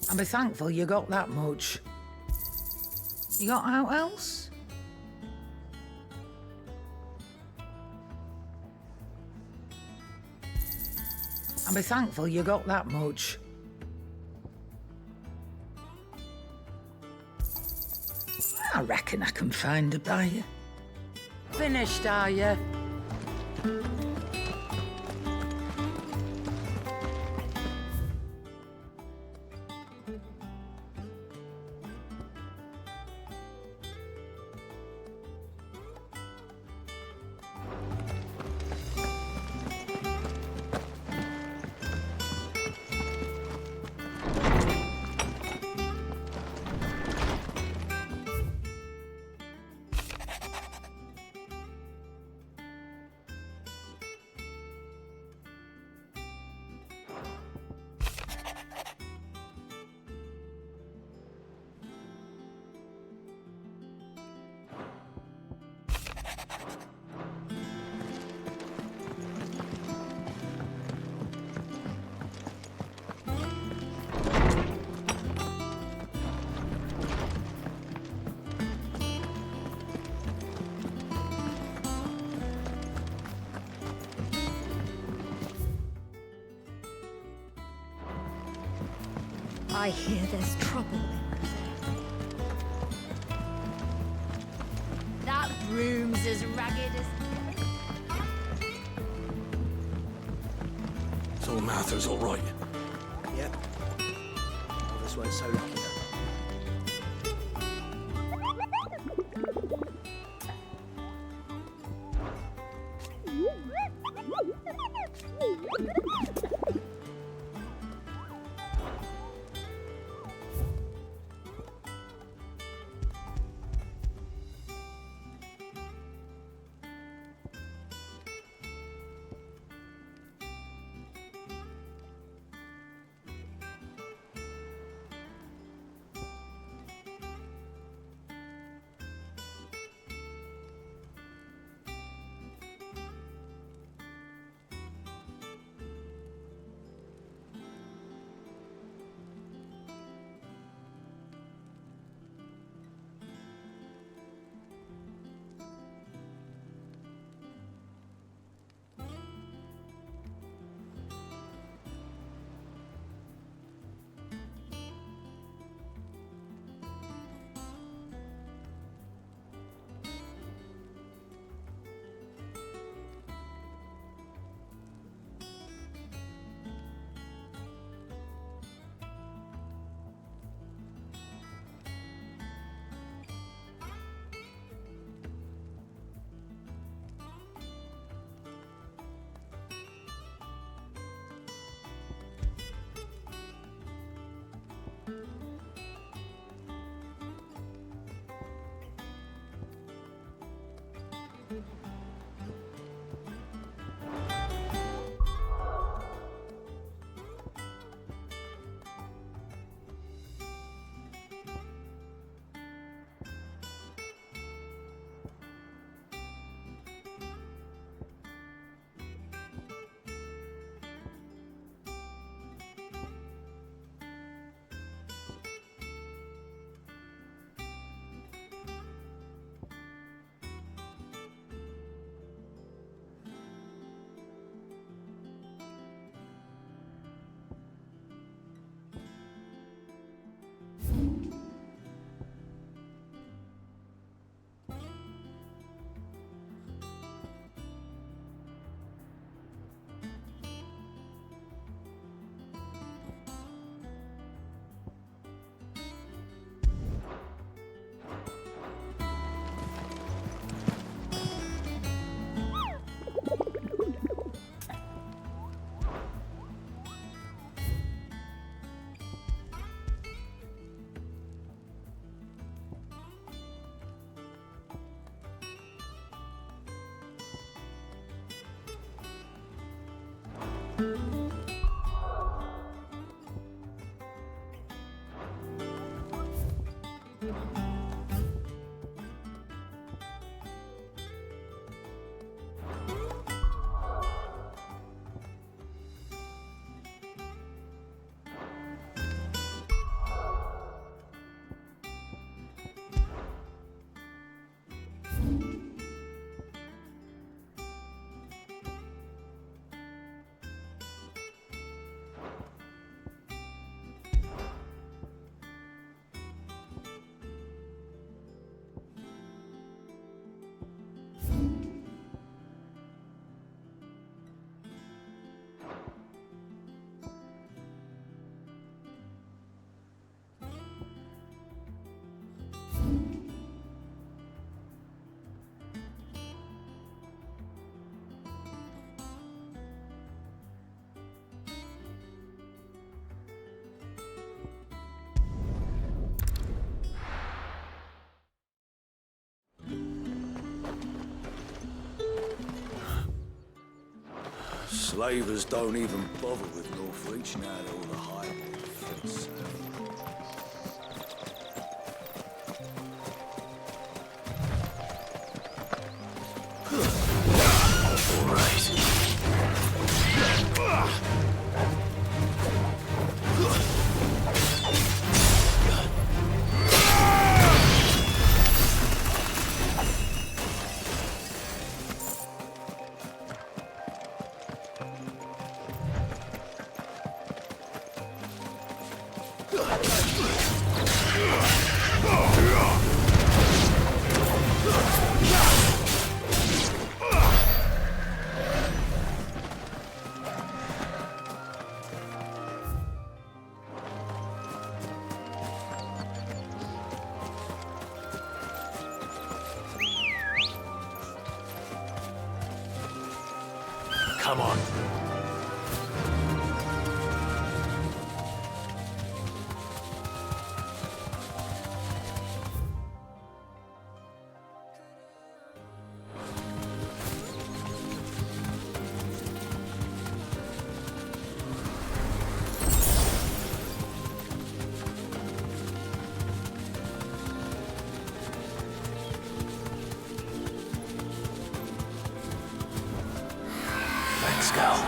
And be thankful you got that much. You got out else? And be thankful you got that much. I reckon I can find a buyer. Finished, are you? I hear there's trouble in That room's as ragged as... So Martha's all right. Yep. Well, this weren't so lucky. Slavers don't even bother with Northreach now that all the highwall fits. Come on. Let's go.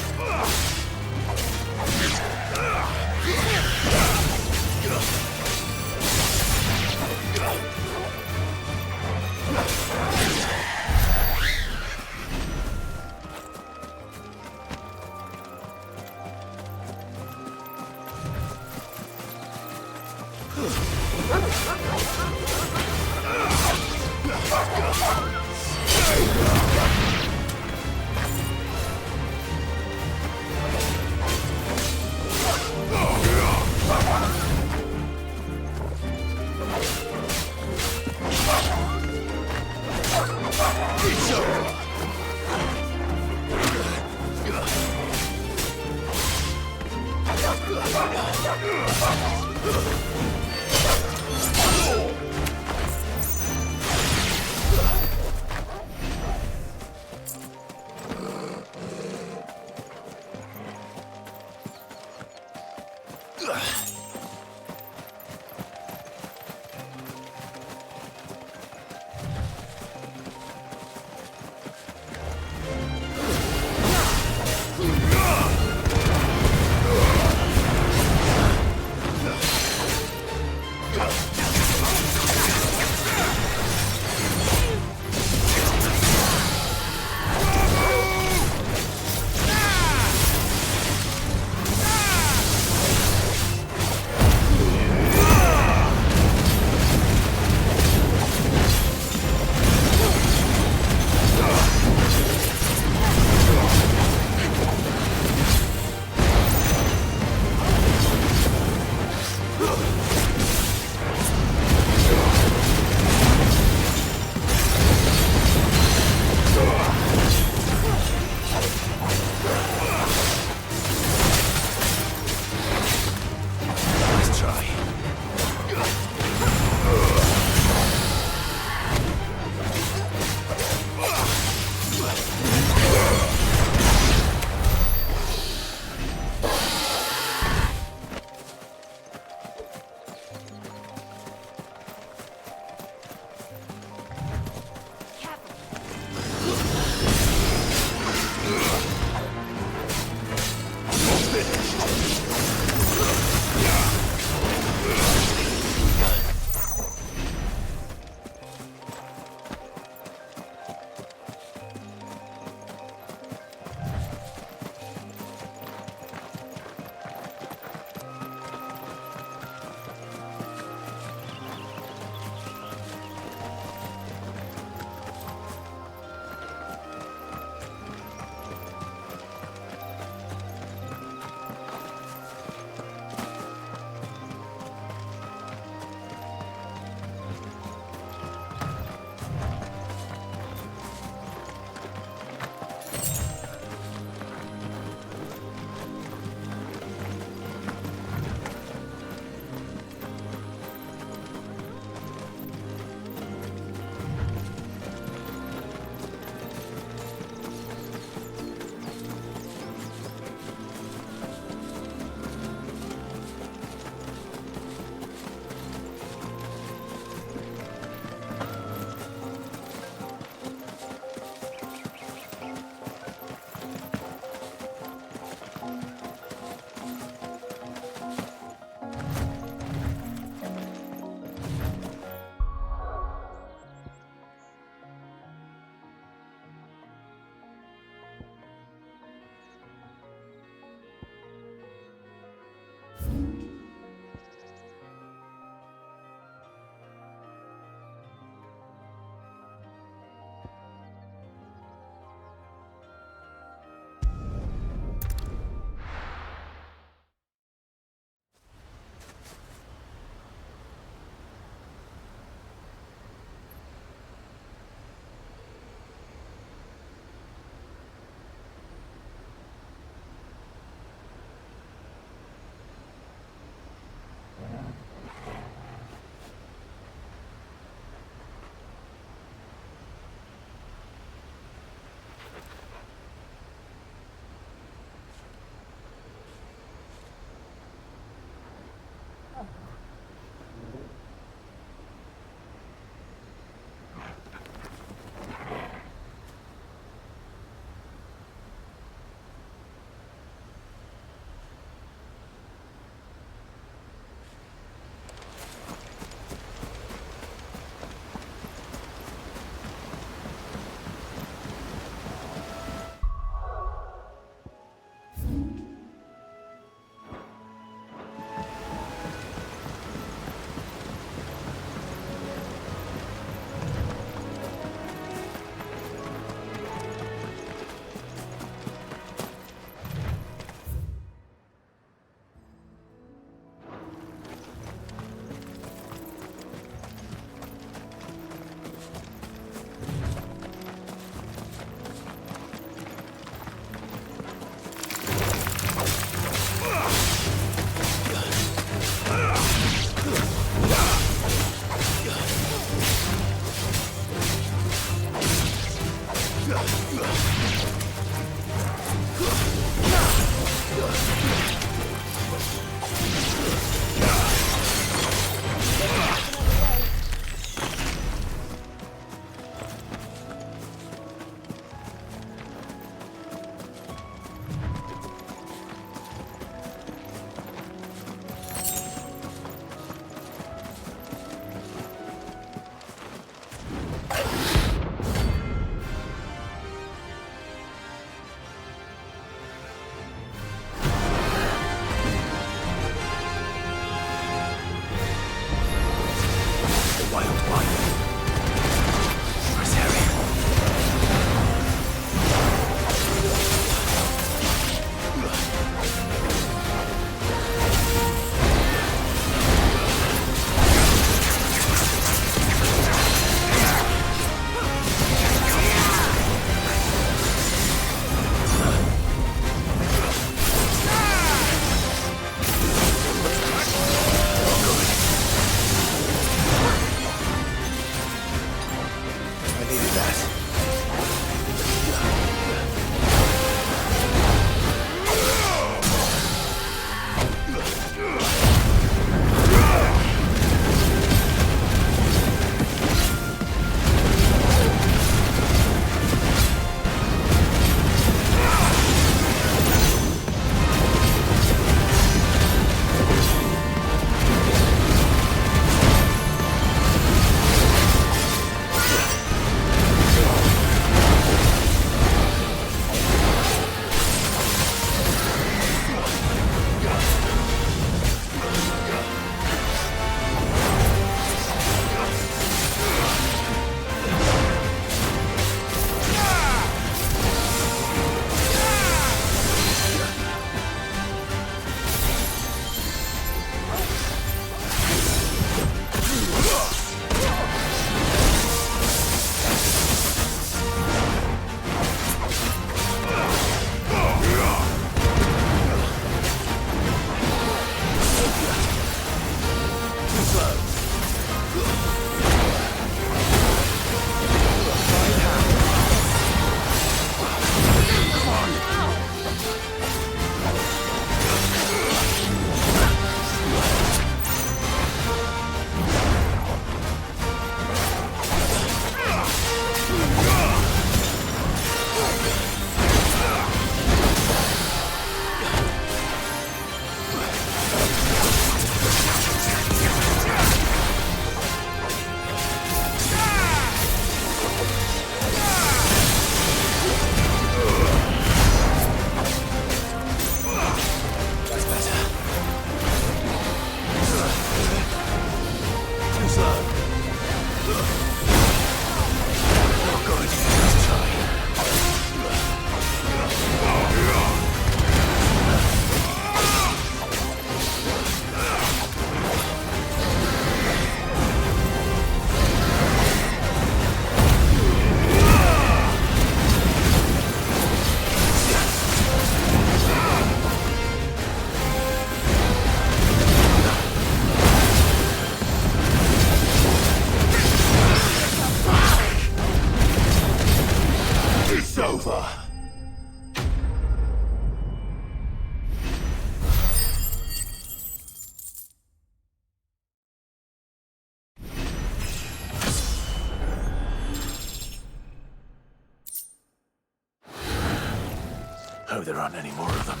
Hope there aren't any more of them.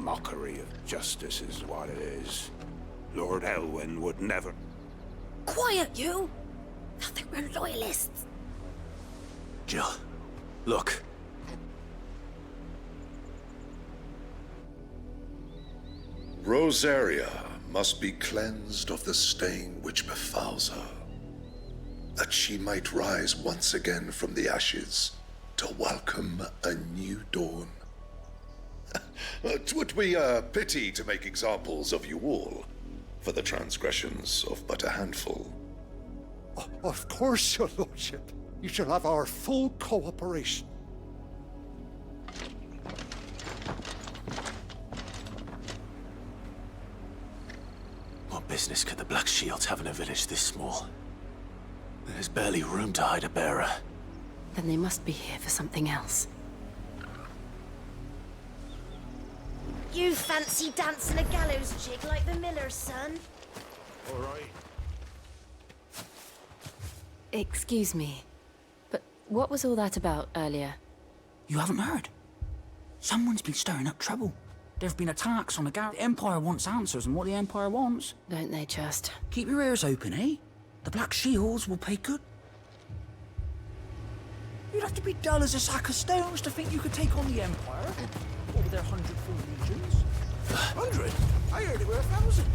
Mockery of justice is what it is. Lord Elwyn would never... Quiet, you! Thought they were loyalists. Jill, look. Rosaria must be cleansed of the stain which befouls her, that she might rise once again from the ashes to welcome a new dawn. 'Twould be a pity to make examples of you all for the transgressions of but a handful. Of course, your lordship. You shall have our full cooperation. What business could the Black Shields have in a village this small? There's barely room to hide a bearer. Then they must be here for something else. You fancy dancing a gallows jig like the miller's son? All right. Excuse me, but what was all that about earlier? You haven't heard? Someone's been stirring up trouble. There've been attacks on the garrison. The Empire wants answers, and what the Empire wants... Don't they just? Keep your ears open, eh? The Black Shields will pay good... You'd have to be dull as a sack of stones to think you could take on the Empire. What with their 100 full legions? 100? I heard they were 1,000.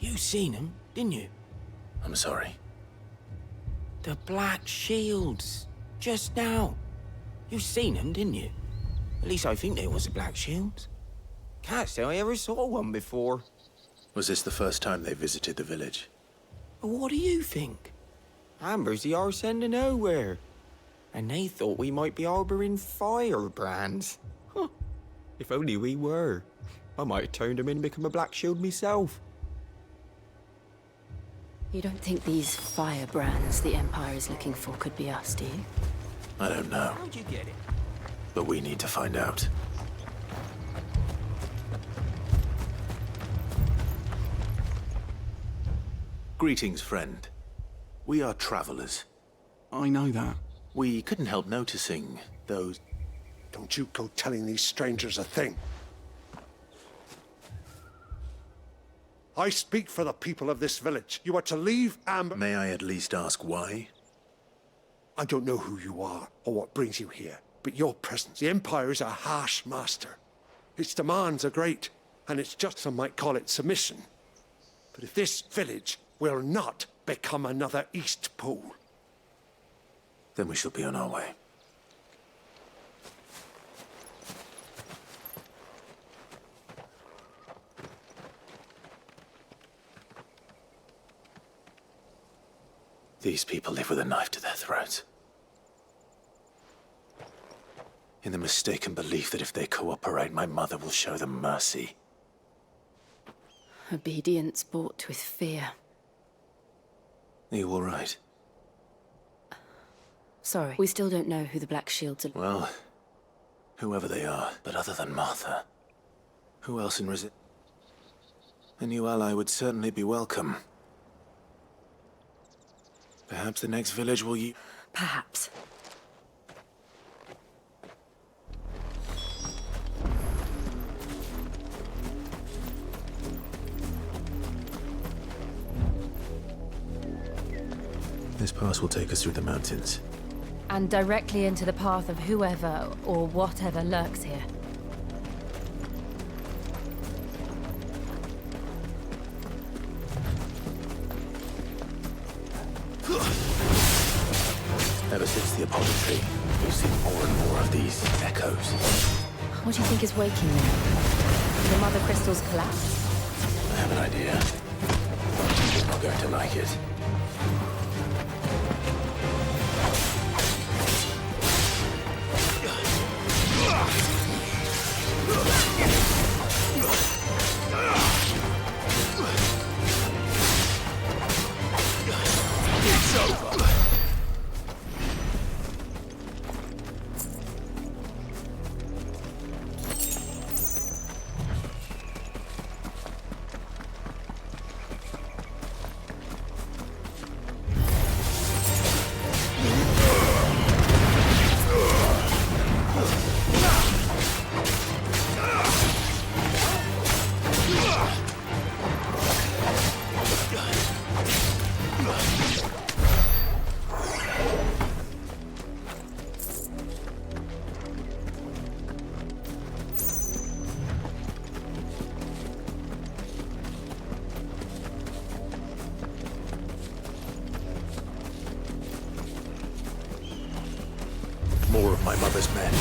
You seen him, didn't you? I'm sorry. The Black Shields. Just now. You seen them, didn't you? At least I think there was a Black Shield. Can't say I ever saw one before. Was this the first time they visited the village? What do you think? Amber's the arse end of nowhere. And they thought we might be harboring firebrands. Huh. If only we were. I might have turned them in and become a Black Shield myself. You don't think these firebrands the Empire is looking for could be us, do you? I don't know. How'd you get it? But we need to find out. Greetings, friend. We are travelers. I know that. We couldn't help noticing those... Don't you go telling these strangers a thing. I speak for the people of this village. You are to leave Amber... May I at least ask why? I don't know who you are or what brings you here, but your presence. The Empire is a harsh master. Its demands are great, and it's just, some might call it, submission. But if this village will not become another East Pool... Then we shall be on our way. These people live with a knife to their throats. In the mistaken belief that if they cooperate, my mother will show them mercy. Obedience bought with fear. Are you all right? Sorry, we still don't know who the Black Shields are. Well, whoever they are, but other than Martha, who else in A new ally would certainly be welcome. Perhaps the next village will Perhaps. This pass will take us through the mountains. And directly into the path of whoever or whatever lurks here. Ever since the Apollo tree, we've seen more and more of these echoes. What do you think is waking them? The Mother Crystal's collapse? I have an idea. You're not going to like it. It's over. More of my mother's men.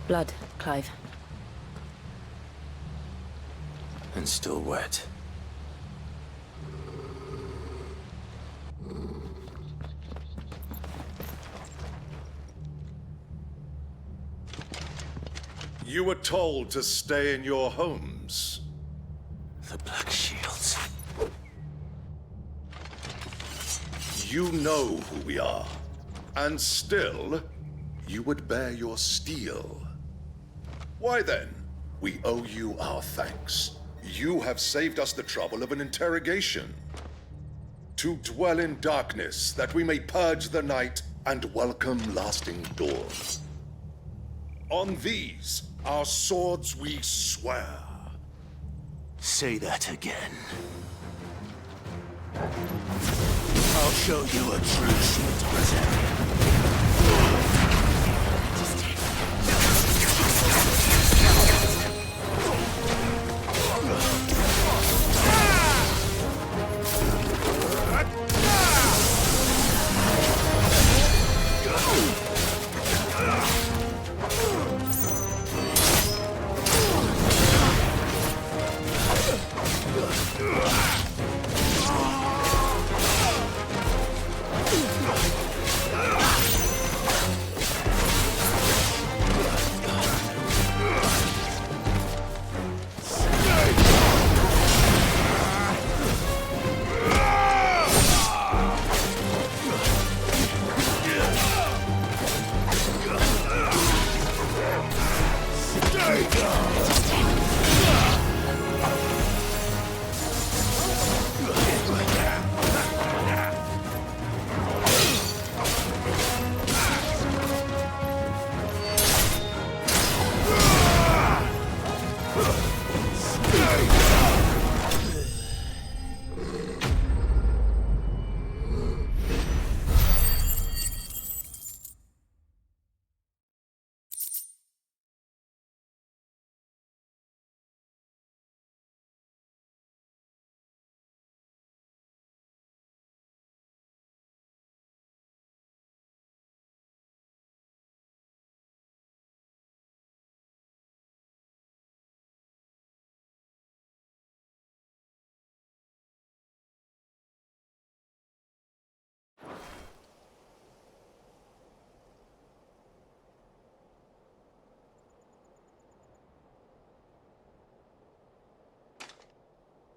Blood, Clive. And still wet. You were told to stay in your homes. The Black Shields. You know who we are. And still, you would bear your steel. Why then? We owe you our thanks. You have saved us the trouble of an interrogation. To dwell in darkness, that we may purge the night and welcome lasting dawn. On these, our swords we swear. Say that again. I'll show you a true shield Barbarian.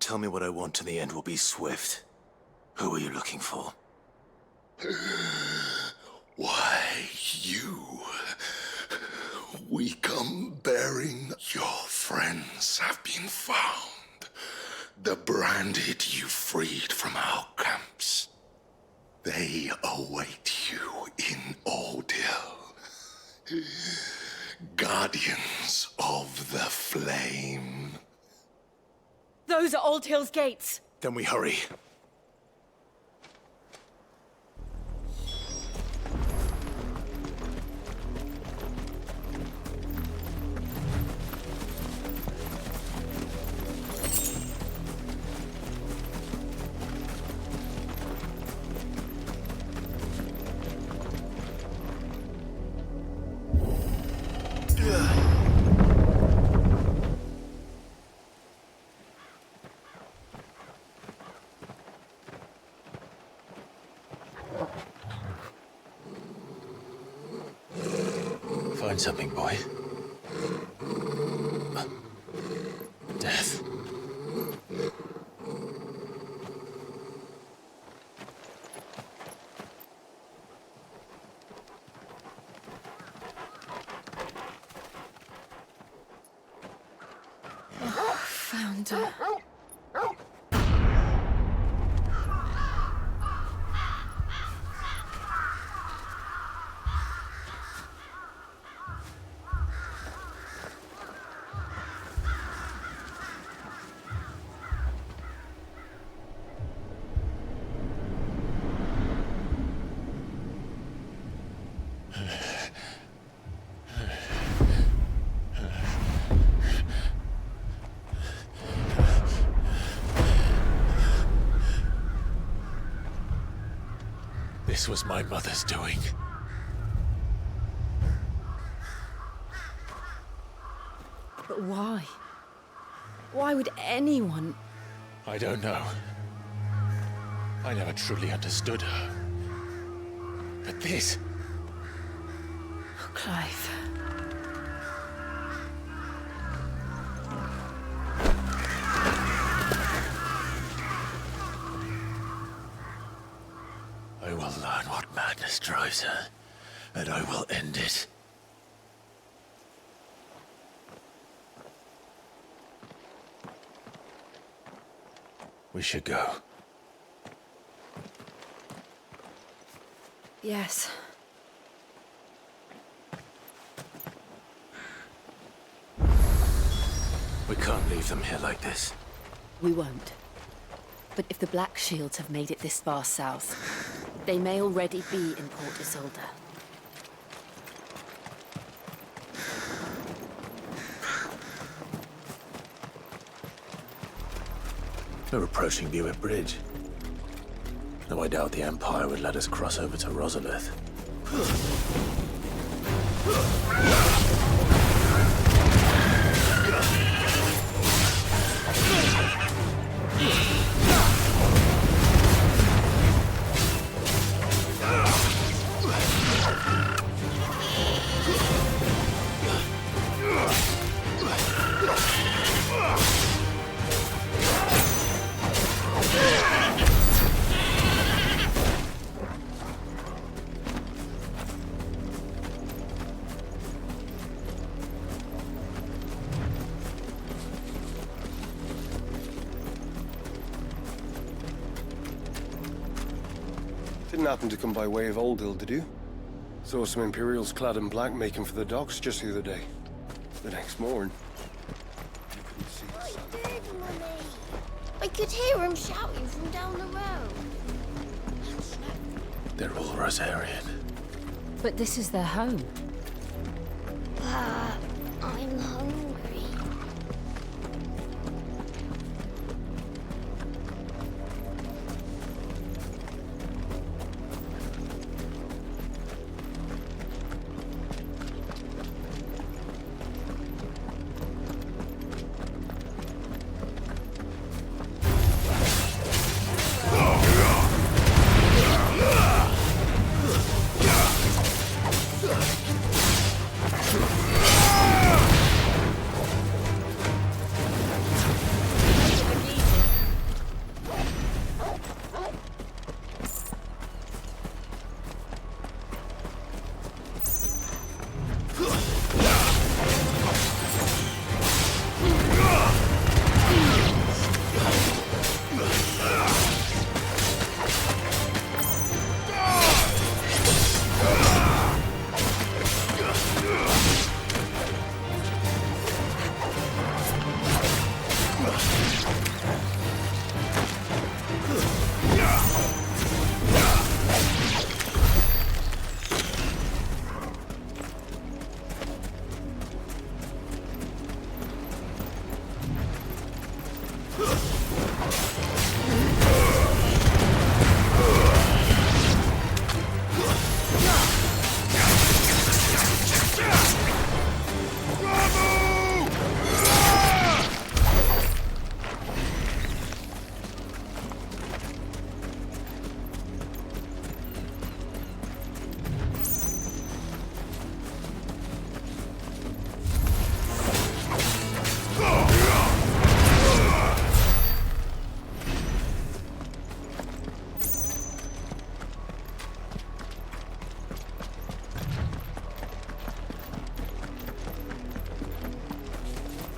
Tell me what I want and the end will be swift. Who are you looking for? Why, you. We come bearing your friends have been found. The branded you freed from our camps. They await you in Oldhill. Guardians of the Flame. Those are Old Hill's gates. Then we hurry. Find something, boy. Death. Found her. This was my mother's doing. But why? Why would anyone... I don't know. I never truly understood her. But this... Oh, Clive. I will learn what madness drives her, and I will end it. We should go. Yes. We can't leave them here like this. We won't. But if the Black Shields have made it this far south, they may already be in Port Isolde. We're approaching Buick Bridge. Though I doubt the Empire would let us cross over to Rosalith. Didn't happen to come by way of Oldhill, did you? Saw some Imperials clad in black making for the docks just the other day. The next morning. I could hear him shouting from down the road. They're all Rosarian. But this is their home. I'm hungry.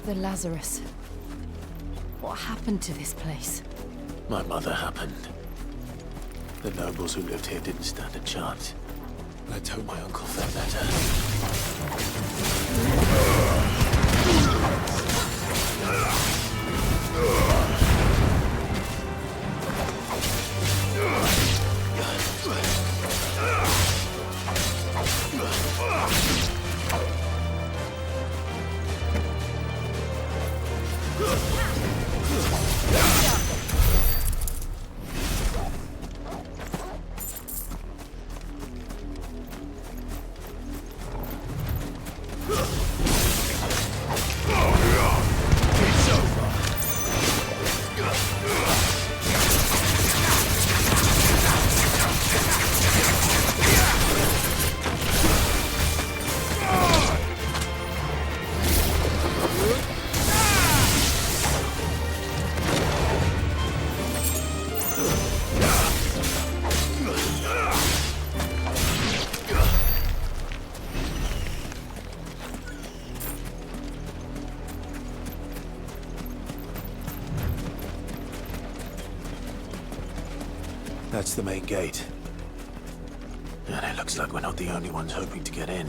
The Lazarus. What happened to this place? My mother happened. The nobles who lived here didn't stand a chance. Let's hope my uncle felt better. That's the main gate. And it looks like we're not the only ones hoping to get in.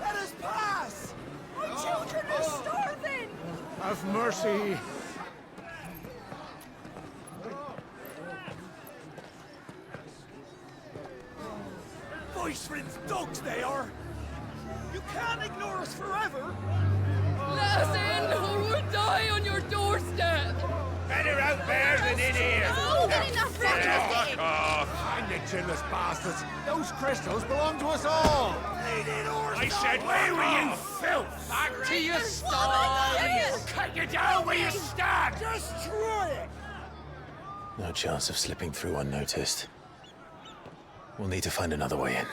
Let us pass! My children are starving! Have mercy. Voice-rinse dogs they are! You can't ignore us forever! Let us in, or we'll die on your doorstep! Better out there than in here! Fuck off! Find the chinless bastards! Those crystals belong to us all! I said, where were you, filth? Back to your stall! I'll cut you down where you stand! Destroy it! No chance of slipping through unnoticed. We'll need to find another way in.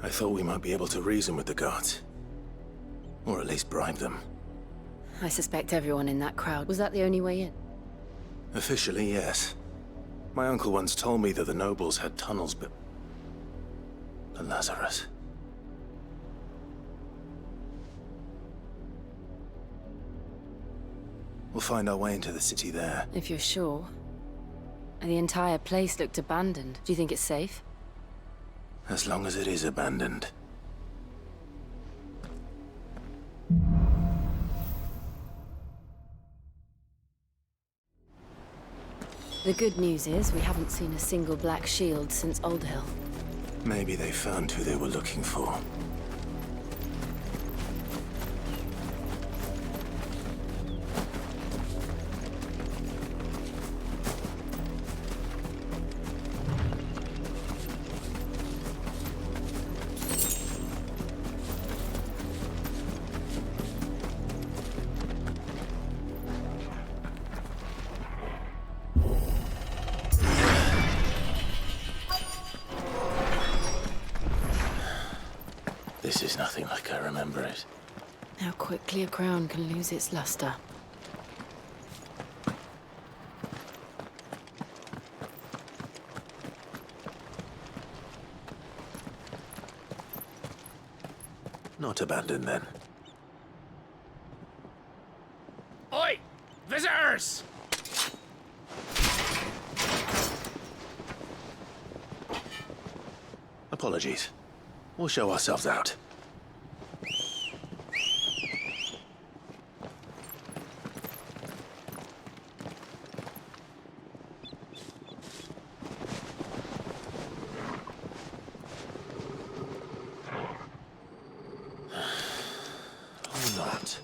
I thought we might be able to reason with the guards. Or at least bribe them. I suspect everyone in that crowd. Was that the only way in? Officially, yes. My uncle once told me that the nobles had tunnels built. The Lazarus. We'll find our way into the city there. If you're sure. The entire place looked abandoned. Do you think it's safe? As long as it is abandoned. The good news is we haven't seen a single black shield since Old Hill. Maybe they found who they were looking for. This is nothing like I remember it. How quickly a crown can lose its luster. Not abandoned then. Oi! Visitors! Apologies. We'll show ourselves out. Or not.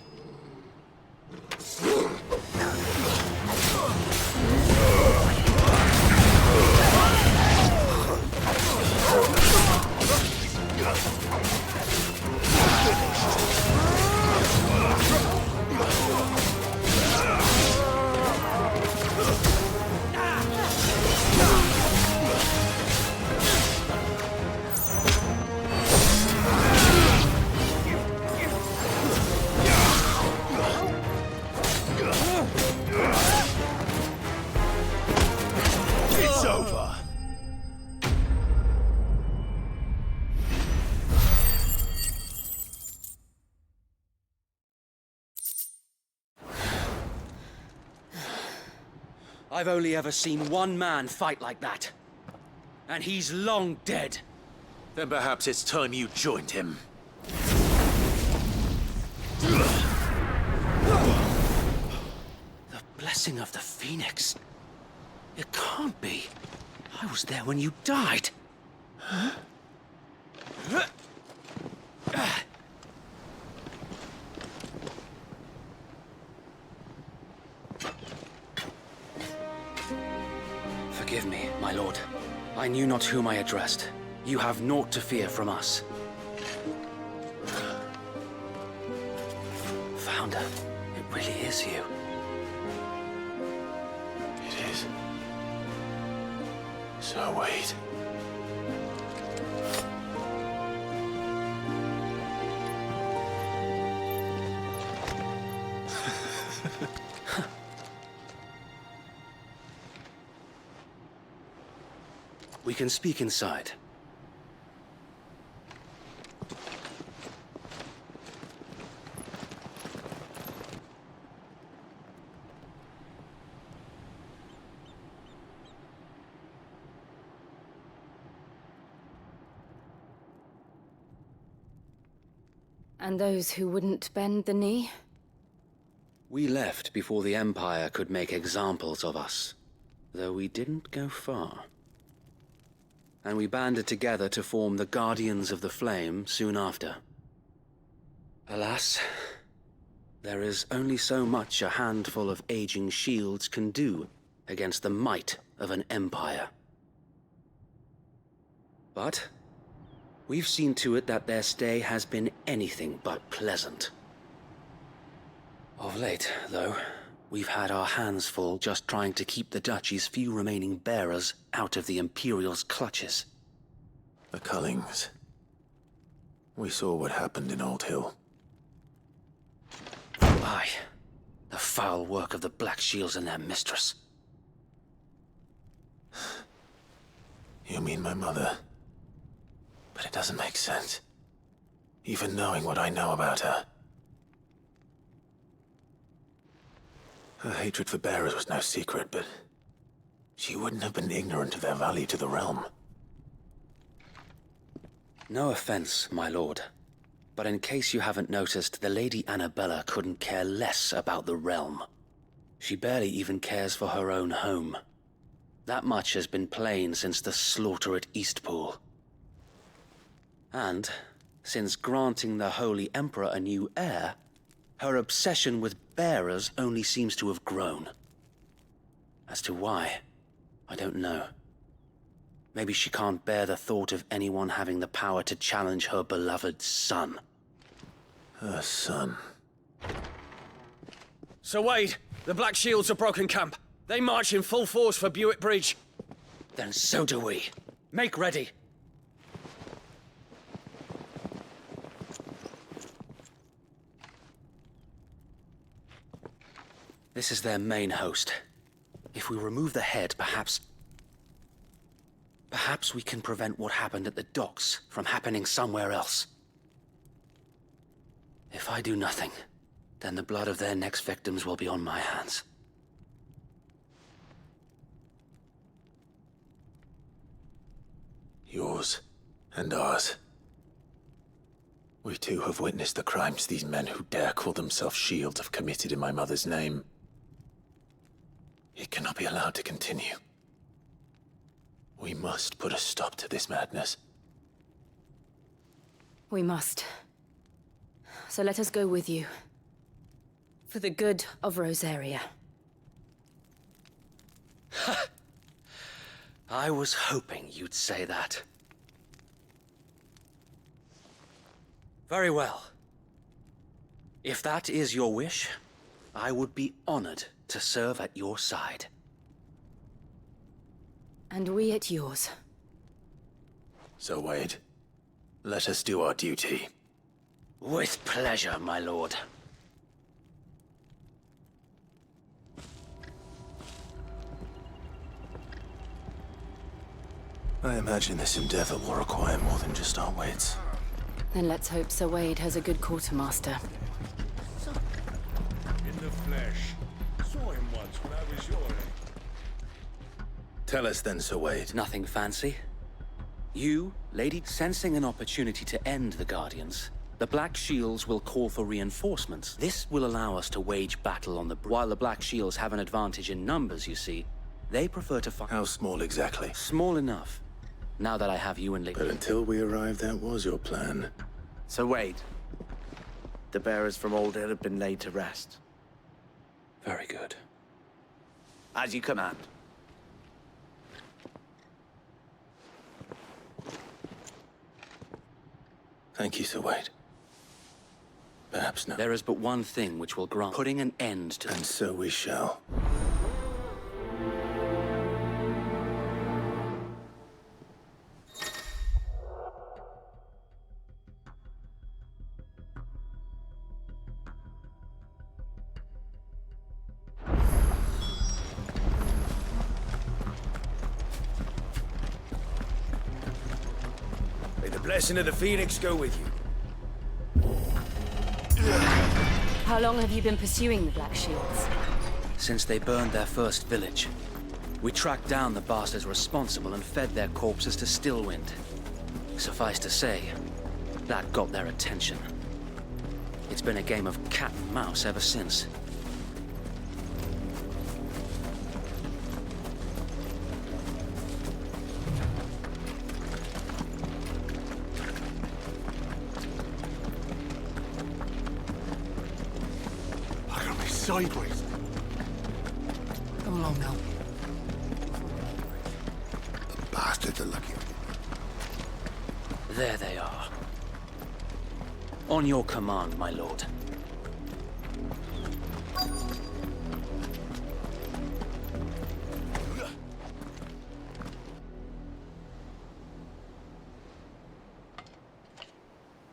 It's over. I've only ever seen one man fight like that. And he's long dead. Then perhaps it's time you joined him. The blessing of the Phoenix. It can't be. I was there when you died. Huh? Forgive me, my lord. I knew not whom I addressed. You have naught to fear from us. Founder, it really is you. It is. So wait. We can speak inside. And those who wouldn't bend the knee? We left before the Empire could make examples of us, though we didn't go far. And we banded together to form the Guardians of the Flame soon after. Alas, there is only so much a handful of aging shields can do against the might of an empire. But we've seen to it that their stay has been anything but pleasant. Of late, though, we've had our hands full just trying to keep the Duchy's few remaining bearers out of the Imperial's clutches. The Cullings. We saw what happened in Old Hill. Aye. The foul work of the Black Shields and their mistress. You mean my mother? But it doesn't make sense. Even knowing what I know about her. Her hatred for bearers was no secret, but she wouldn't have been ignorant of their value to the realm. No offense, my lord. But in case you haven't noticed, the Lady Annabella couldn't care less about the realm. She barely even cares for her own home. That much has been plain since the slaughter at Eastpool. And, since granting the Holy Emperor a new heir, her obsession with bearers only seems to have grown. As to why, I don't know. Maybe she can't bear the thought of anyone having the power to challenge her beloved son. Her son. Sir Wade, the Black Shields have broken camp. They march in full force for Buick Bridge. Then so do we. Make ready. This is their main host. If we remove the head, perhaps we can prevent what happened at the docks from happening somewhere else. If I do nothing, then the blood of their next victims will be on my hands. Yours and ours. We too have witnessed the crimes these men who dare call themselves Shields have committed in my mother's name. It cannot be allowed to continue. We must put a stop to this madness. We must. So let us go with you. For the good of Rosaria. I was hoping you'd say that. Very well. If that is your wish, I would be honored to serve at your side. And we at yours. So, Wade, let us do our duty. With pleasure, my lord. I imagine this endeavor will require more than just our wits. Then let's hope Sir Wade has a good quartermaster. In the flesh. Saw him once when I was your age. Tell us then, Sir Wade. Nothing fancy. You, lady, sensing an opportunity to end the Guardians, the Black Shields will call for reinforcements. This will allow us to wage battle on the... While the Black Shields have an advantage in numbers, you see, they prefer to fight... How small exactly? Small enough. Now that I have you and Lady... But until we arrive, that was your plan. So Wade, the bearers from Old Hill have been laid to rest. Very good. As you command. Thank you, Sir Wade. Perhaps not. There is but one thing which will grant putting an end to... And so we shall. blessing of the Phoenix go with you. How long have you been pursuing the Black Shields? Since they burned their first village, we tracked down the bastards responsible and fed their corpses to Stillwind. Suffice to say, that got their attention. It's been a game of cat and mouse ever since. I got me sideways. Come along now. The bastards are lucky. There they are. On your command, my lord.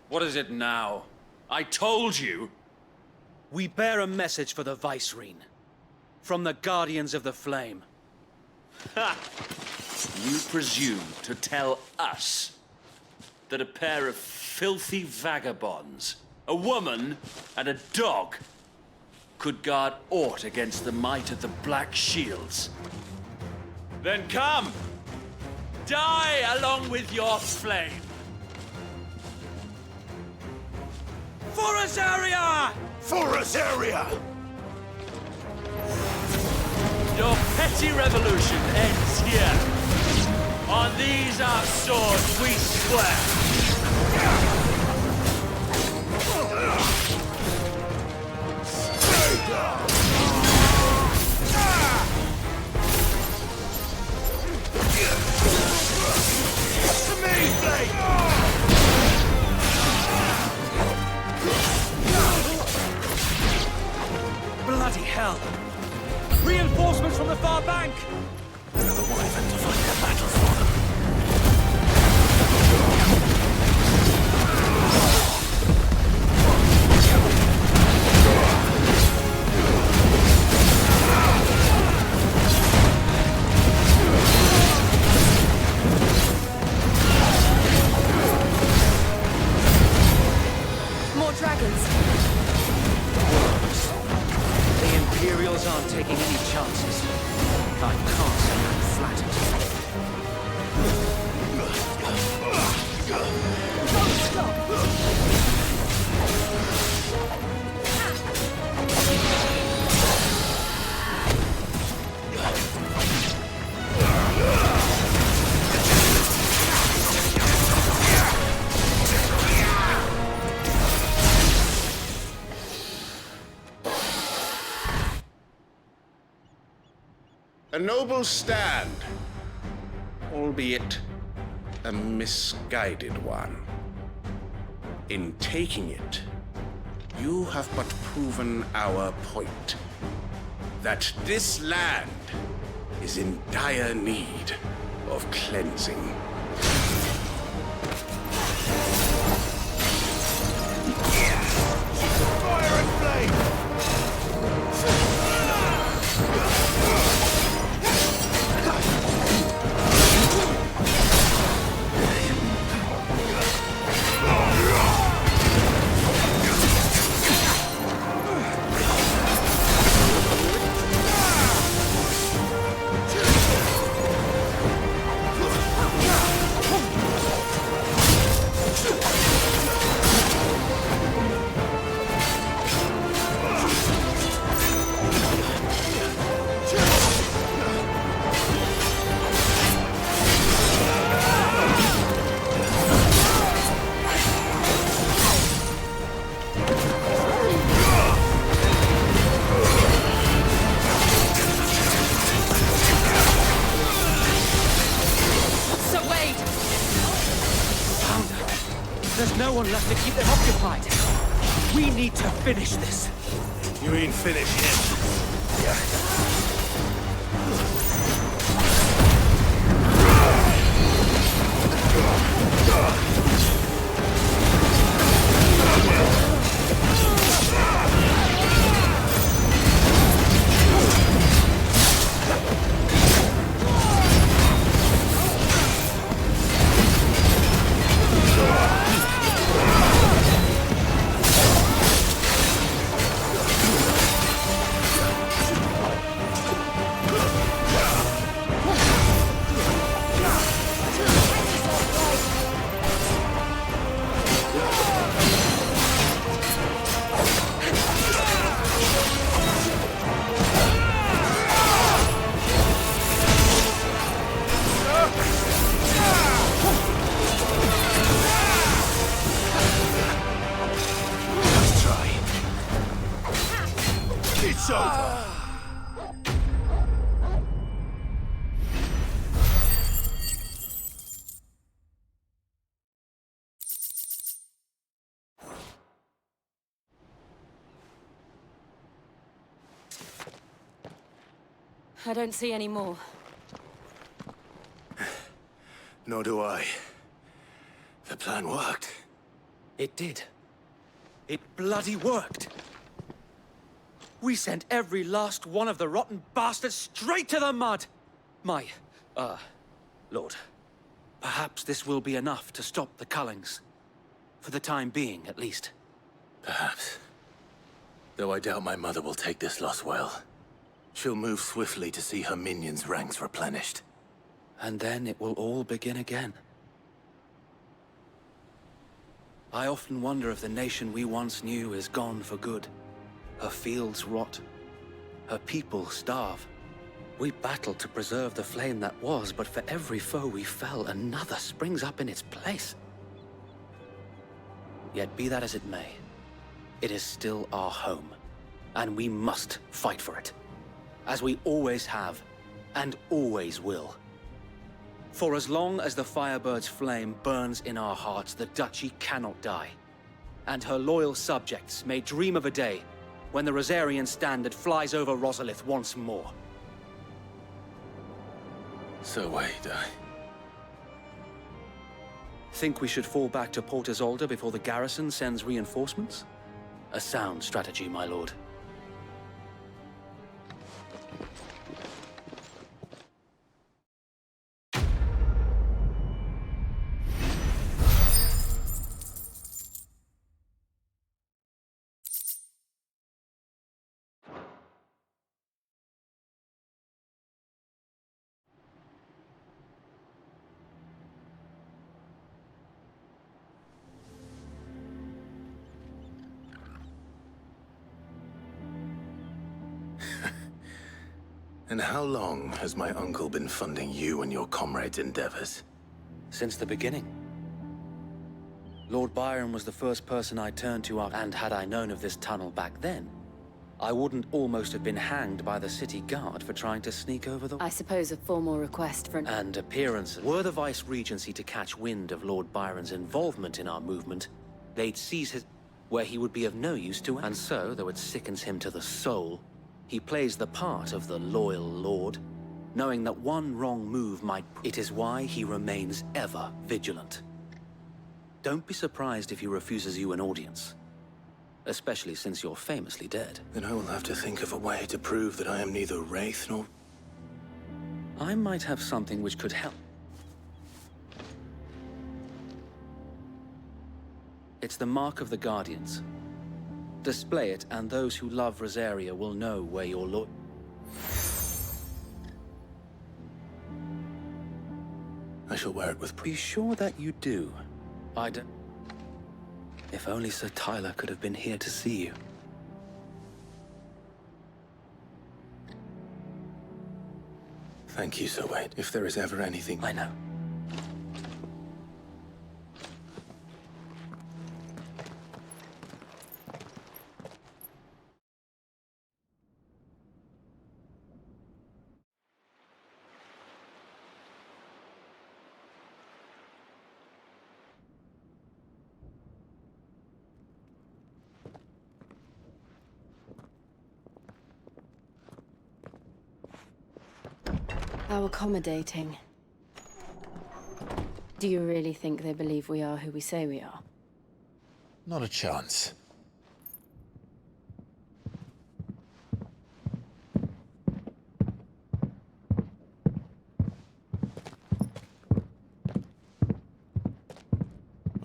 What is it now? I told you! We bear a message for the Vicereine. From the Guardians of the Flame. Ha! You presume to tell us that a pair of filthy vagabonds, a woman and a dog, could guard aught against the might of the Black Shields? Then come! Die along with your flame! For Azaria! For Azaria! Your petty revolution ends here. On these our swords we swear. To me, Blade! Bloody hell! Reinforcements from the far bank! Another wyvern to fight their battle for them. More dragons! The Imperials aren't taking any chances. I can't say I'm flattered. A noble stand, albeit a misguided one. In taking it, you have but proven our point. That this land is in dire need of cleansing. Fire and flame! There's no one left to keep them occupied. We need to finish this. You ain't finished yet. I don't see any more. Nor do I. The plan worked. It did. It bloody worked. We sent every last one of the rotten bastards straight to the mud! Lord, perhaps this will be enough to stop the Cullings. For the time being, at least. Perhaps. Though I doubt my mother will take this loss well. She'll move swiftly to see her minions' ranks replenished. And then it will all begin again. I often wonder if the nation we once knew is gone for good. Her fields rot. Her people starve. We battled to preserve the flame that was, but for every foe we fell, another springs up in its place. Yet be that as it may, it is still our home, and we must fight for it. As we always have, and always will. For as long as the Firebird's flame burns in our hearts, the Duchy cannot die. And her loyal subjects may dream of a day when the Rosarian standard flies over Rosalith once more. So wait, Think we should fall back to Port Isolde before the garrison sends reinforcements? A sound strategy, my lord. And how long has my uncle been funding you and your comrades' endeavors? Since the beginning. Lord Byron was the first person I turned to, and had I known of this tunnel back then, I wouldn't almost have been hanged by the city guard for trying to sneak over the... I suppose a formal request for an... And appearances. Were the Vice-Regency to catch wind of Lord Byron's involvement in our movement, they'd seize his... where he would be of no use to... And so, though it sickens him to the soul, he plays the part of the loyal lord, knowing that one wrong move might... It is why he remains ever vigilant. Don't be surprised if he refuses you an audience. Especially since you're famously dead. Then I will have to think of a way to prove that I am neither Wraith nor... I might have something which could help. It's the Mark of the Guardians. Display it, and those who love Rosaria will know where you're I shall wear it with... Be sure that you do. I don't... If only Sir Tyler could have been here to see you. Thank you, Sir Wade. If there is ever anything... I know. How accommodating. Do you really think they believe we are who we say we are? Not a chance.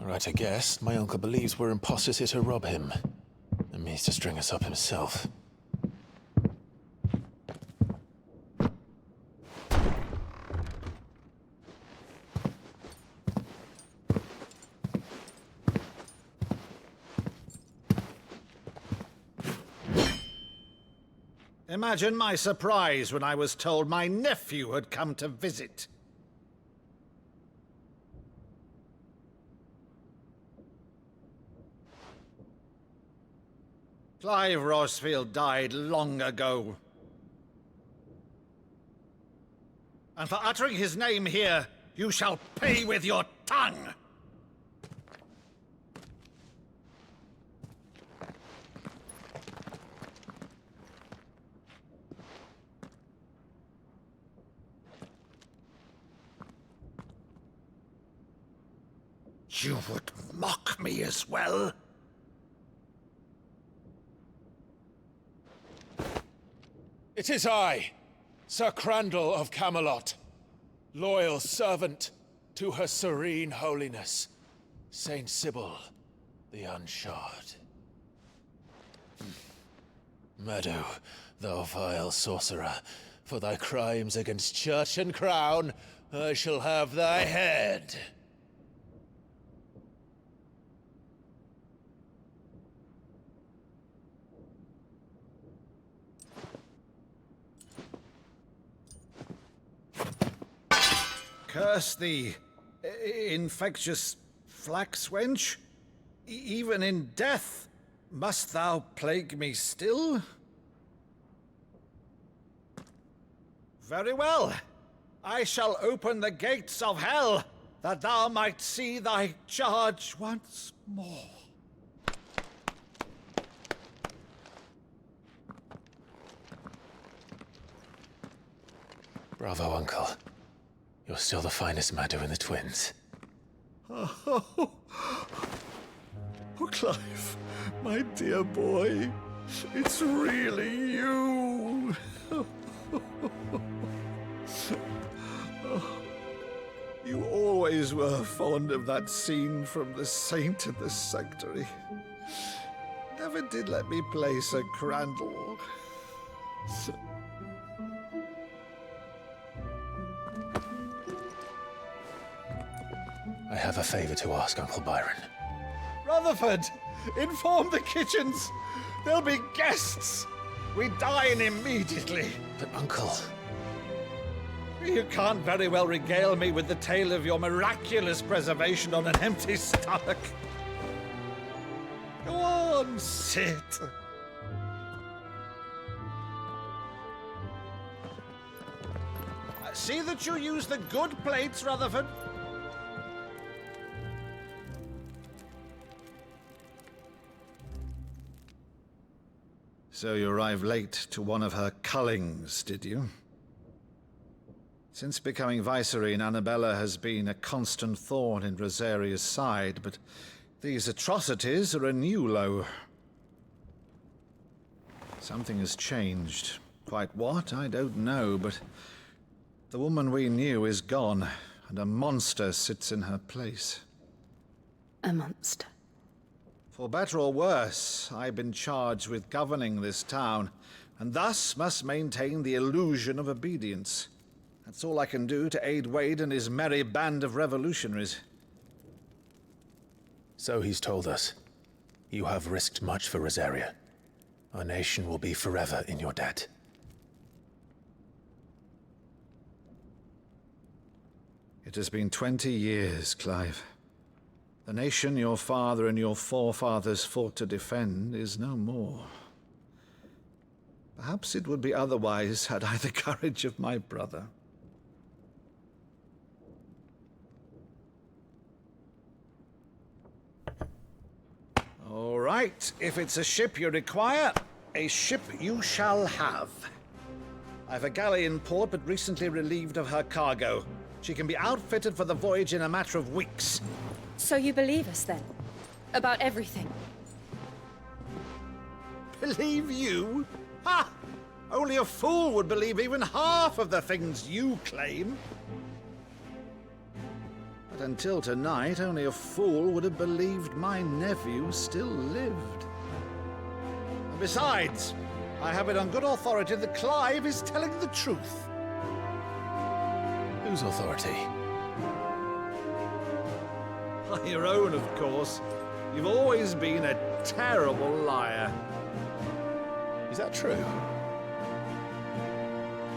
Alright, I guess. My uncle believes we're imposters here to rob him. And means to string us up himself. Imagine my surprise when I was told my nephew had come to visit. Clive Rosfield died long ago. And for uttering his name here, you shall pay with your tongue! You would mock me as well? It is I, Sir Crandall of Camelot, loyal servant to Her Serene Holiness, Saint Sybil the Unshod. Meadow, thou vile sorcerer, for thy crimes against church and crown, I shall have thy head. Curse thee, infectious flax wench. Even in death, must thou plague me still? Very well. I shall open the gates of hell, that thou might see thy charge once more. Bravo, Uncle. You're still the finest Meadow in the twins. Oh, Clive, my dear boy, it's really you. You always were fond of that scene from The Saint and the Sanctuary. Never did let me play Sir Crandall. I have a favor to ask, Uncle Byron. Rutherford, inform the kitchens. There'll be guests. We dine immediately. But, Uncle... You can't very well regale me with the tale of your miraculous preservation on an empty stomach. Go on, sit. See that you use the good plates, Rutherford. So you arrived late to one of her cullings, did you? Since becoming Vicereine, Annabella has been a constant thorn in Rosaria's side, but these atrocities are a new low. Something has changed. Quite what, I don't know, but the woman we knew is gone, and a monster sits in her place. A monster? For better or worse, I've been charged with governing this town, and thus must maintain the illusion of obedience. That's all I can do to aid Wade and his merry band of revolutionaries. So he's told us. You have risked much for Rosaria. Our nation will be forever in your debt. It has been 20 years, Clive. The nation your father and your forefathers fought to defend is no more. Perhaps it would be otherwise had I the courage of my brother. All right, if it's a ship you require, a ship you shall have. I've a galley in port, but recently relieved of her cargo. She can be outfitted for the voyage in a matter of weeks. So you believe us, then? About everything? Believe you? Ha! Only a fool would believe even half of the things you claim. But until tonight, only a fool would have believed my nephew still lived. And besides, I have it on good authority that Clive is telling the truth. Whose authority? Your own, of course. You've always been a terrible liar. Is that true?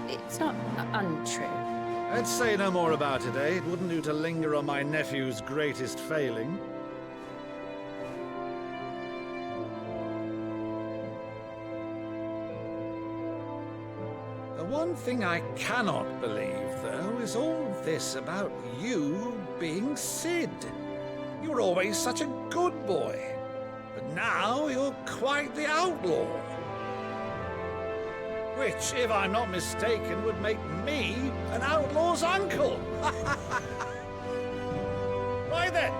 It's not untrue. Let's say no more about it, eh? It wouldn't do to linger on my nephew's greatest failing. The one thing I cannot believe, though, is all this about you being Cid. You were always such a good boy, but now you're quite the outlaw. Which, if I'm not mistaken, would make me an outlaw's uncle. Why then,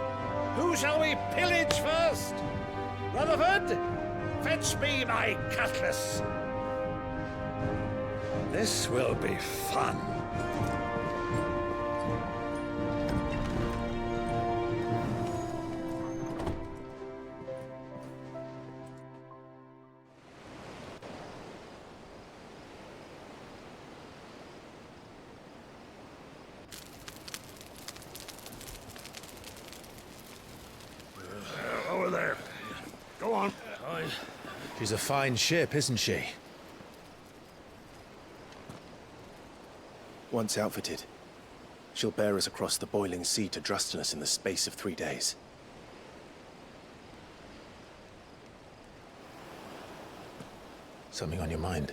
Who shall we pillage first? Rutherford, fetch me my cutlass. This will be fun. Over there. Go on. She's a fine ship, isn't she? Once outfitted, she'll bear us across the boiling sea to Drustinus in the space of 3 days. Something on your mind?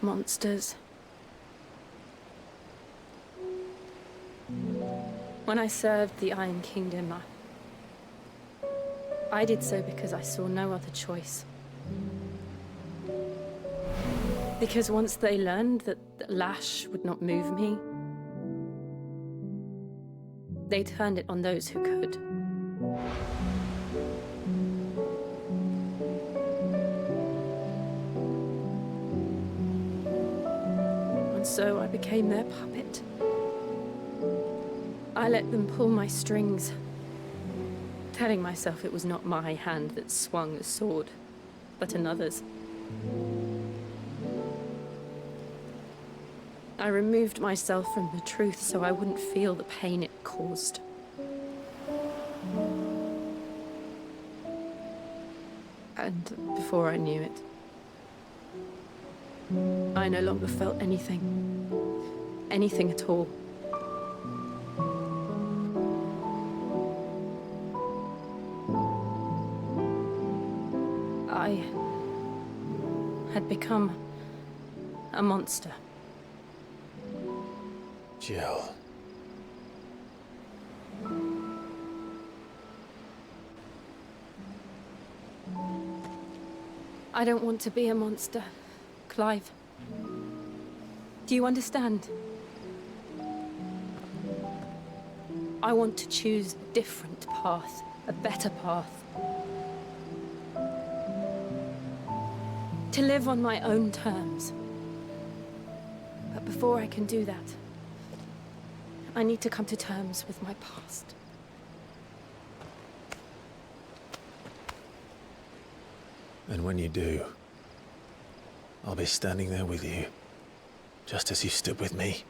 Monsters. When I served the Iron Kingdom, I did so because I saw no other choice. Because once they learned that Lash would not move me, they turned it on those who could. And so I became their puppet. I let them pull my strings, telling myself it was not my hand that swung the sword, but another's. I removed myself from the truth so I wouldn't feel the pain it caused. And before I knew it, I no longer felt anything. Anything at all. I had become a monster. Jill. I don't want to be a monster, Clive. Do you understand? I want to choose a different path, a better path. To live on my own terms. But before I can do that, I need to come to terms with my past. And when you do, I'll be standing there with you, just as you stood with me.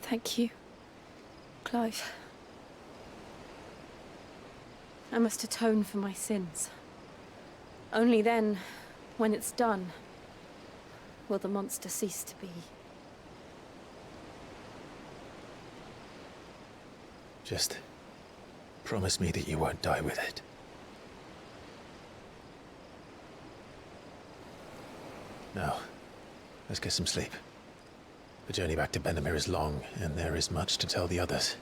Thank you, Clive. I must atone for my sins. Only then, when it's done, will the monster cease to be. Just promise me that you won't die with it. Now, let's get some sleep. The journey back to Benamir is long, and there is much to tell the others.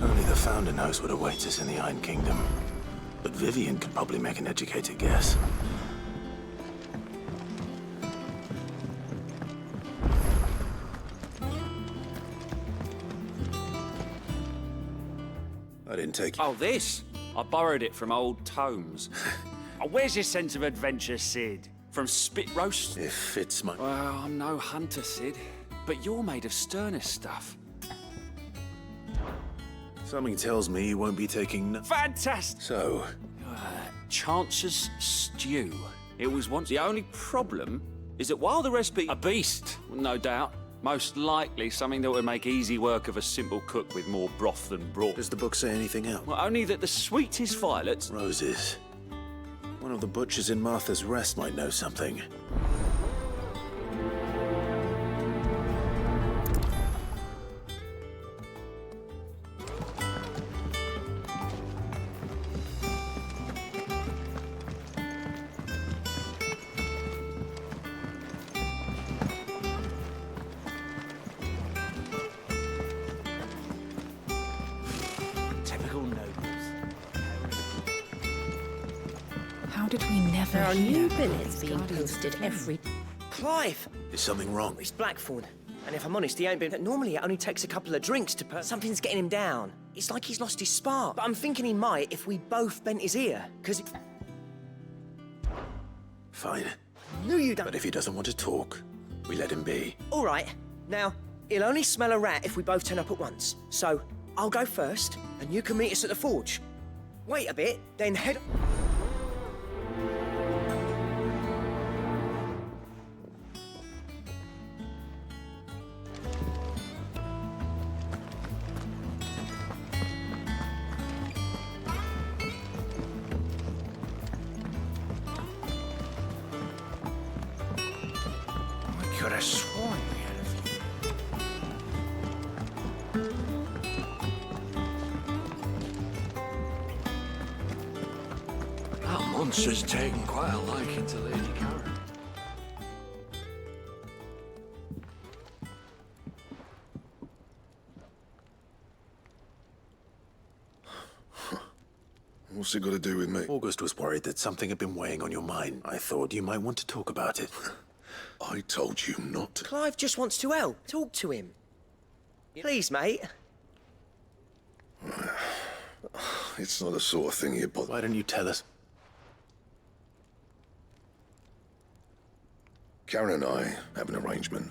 Only the Founder knows what awaits us in the Iron Kingdom. But Vivian could probably make an educated guess. I didn't take it. Oh, this? I borrowed it from old tomes. Oh, where's your sense of adventure, Sid? From spit roast? If it's my... Well, I'm no hunter, Sid. but you're made of sterner stuff. Something tells me you won't be taking... Fantastic! So, Chance's stew. It was once. The only problem is that while the recipe... A beast, no doubt. Most likely something that would make easy work of a simple cook with more broth than broth. does the book say anything else? Well, only that the sweetest violets... Roses. One of the butchers in Martha's Rest might know something. Typical nobles. How did we never There are hear new of billets these being guardians posted again? every... Clive! Is something wrong? It's Blackthorn. And if I'm honest, he ain't been... Normally it only takes a couple of drinks to put... Something's getting him down. It's like he's lost his spark. But I'm thinking he might if we both bent his ear. Because... Fine. Knew you don't... But if he doesn't want to talk, we let him be. All right. Now, he'll only smell a rat if we both turn up at once. So, I'll go first, and you can meet us at the forge. Wait a bit, then head... I could have sworn we had a few. That monster's taken quite a liking to Lady Karen. What's it got to do with me? August was worried that something had been weighing on your mind. I thought you might want to talk about it. I told you not to. Clive just wants to help. Talk to him. Please, mate. It's not the sort of thing you bother. Why don't you tell us? Karen and I have an arrangement.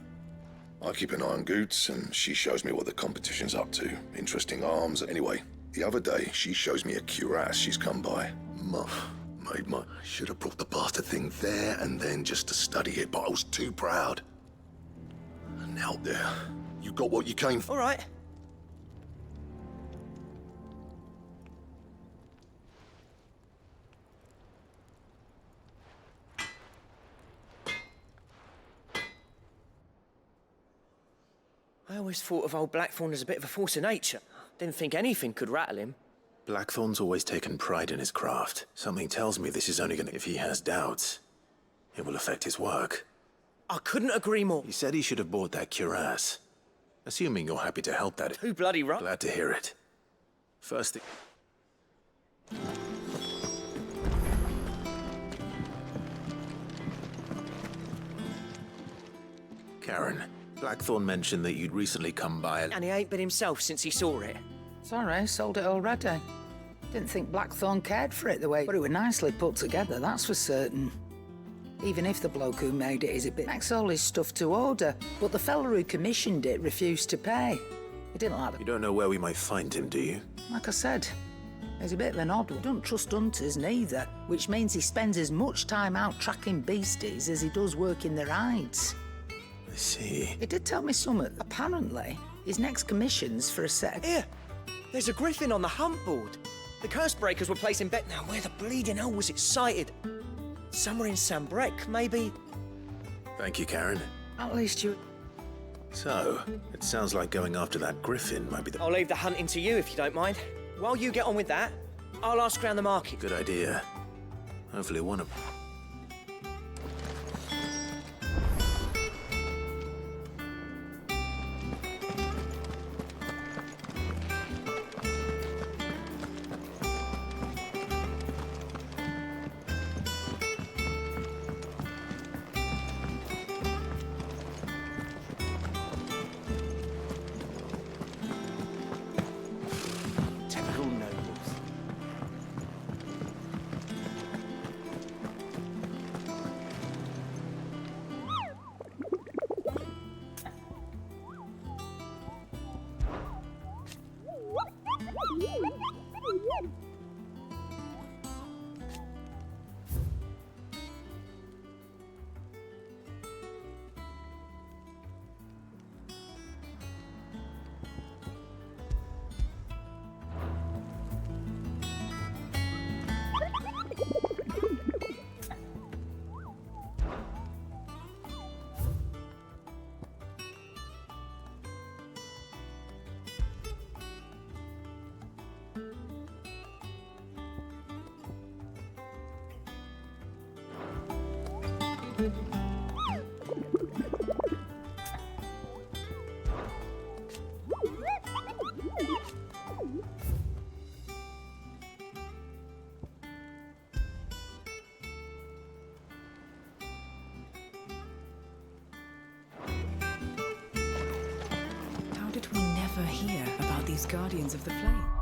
I keep an eye on Goots, and she shows me what the competition's up to. Interesting arms. Anyway, the other day, she shows me a cuirass she's come by. I should have brought the bastard thing there and then just to study it, but I was too proud. And now there, you got what you came for. All right. I always thought of old Blackthorn as a bit of a force of nature. Didn't think anything could rattle him. Blackthorn's always taken pride in his craft. Something tells me this is only gonna... If he has doubts, it will affect his work. I couldn't agree more. He said he should have bought that cuirass. Assuming you're happy to help that... Too bloody right. Glad to hear it. First thing... Karen, Blackthorn mentioned that you'd recently come by And he ain't been himself since he saw it. Sorry, sold it already. Didn't think Blackthorn cared for it the way, but it was nicely put together, that's for certain. Even if the bloke who made it is a bit... Makes all his stuff to order, but the fella who commissioned it refused to pay. He didn't like the... You don't know where we might find him, do you? Like I said, he's a bit of an odd one. Don't trust hunters neither, which means he spends as much time out tracking beasties as he does working their hides. I see. He did tell me something. Apparently, his next commission's for a set of... Here, there's a griffin on the hunt board. The curse breakers were placing bet. Now, where the bleeding hell was it sighted? Somewhere in Sambrec, maybe? Thank you, Karen. At least you... So, it sounds like going after that griffin might be the... I'll leave the hunting to you if you don't mind. While you get on with that, I'll ask around the market. Good idea. Hopefully one of... Typical nobles. How did we never hear about these Guardians of the Flame?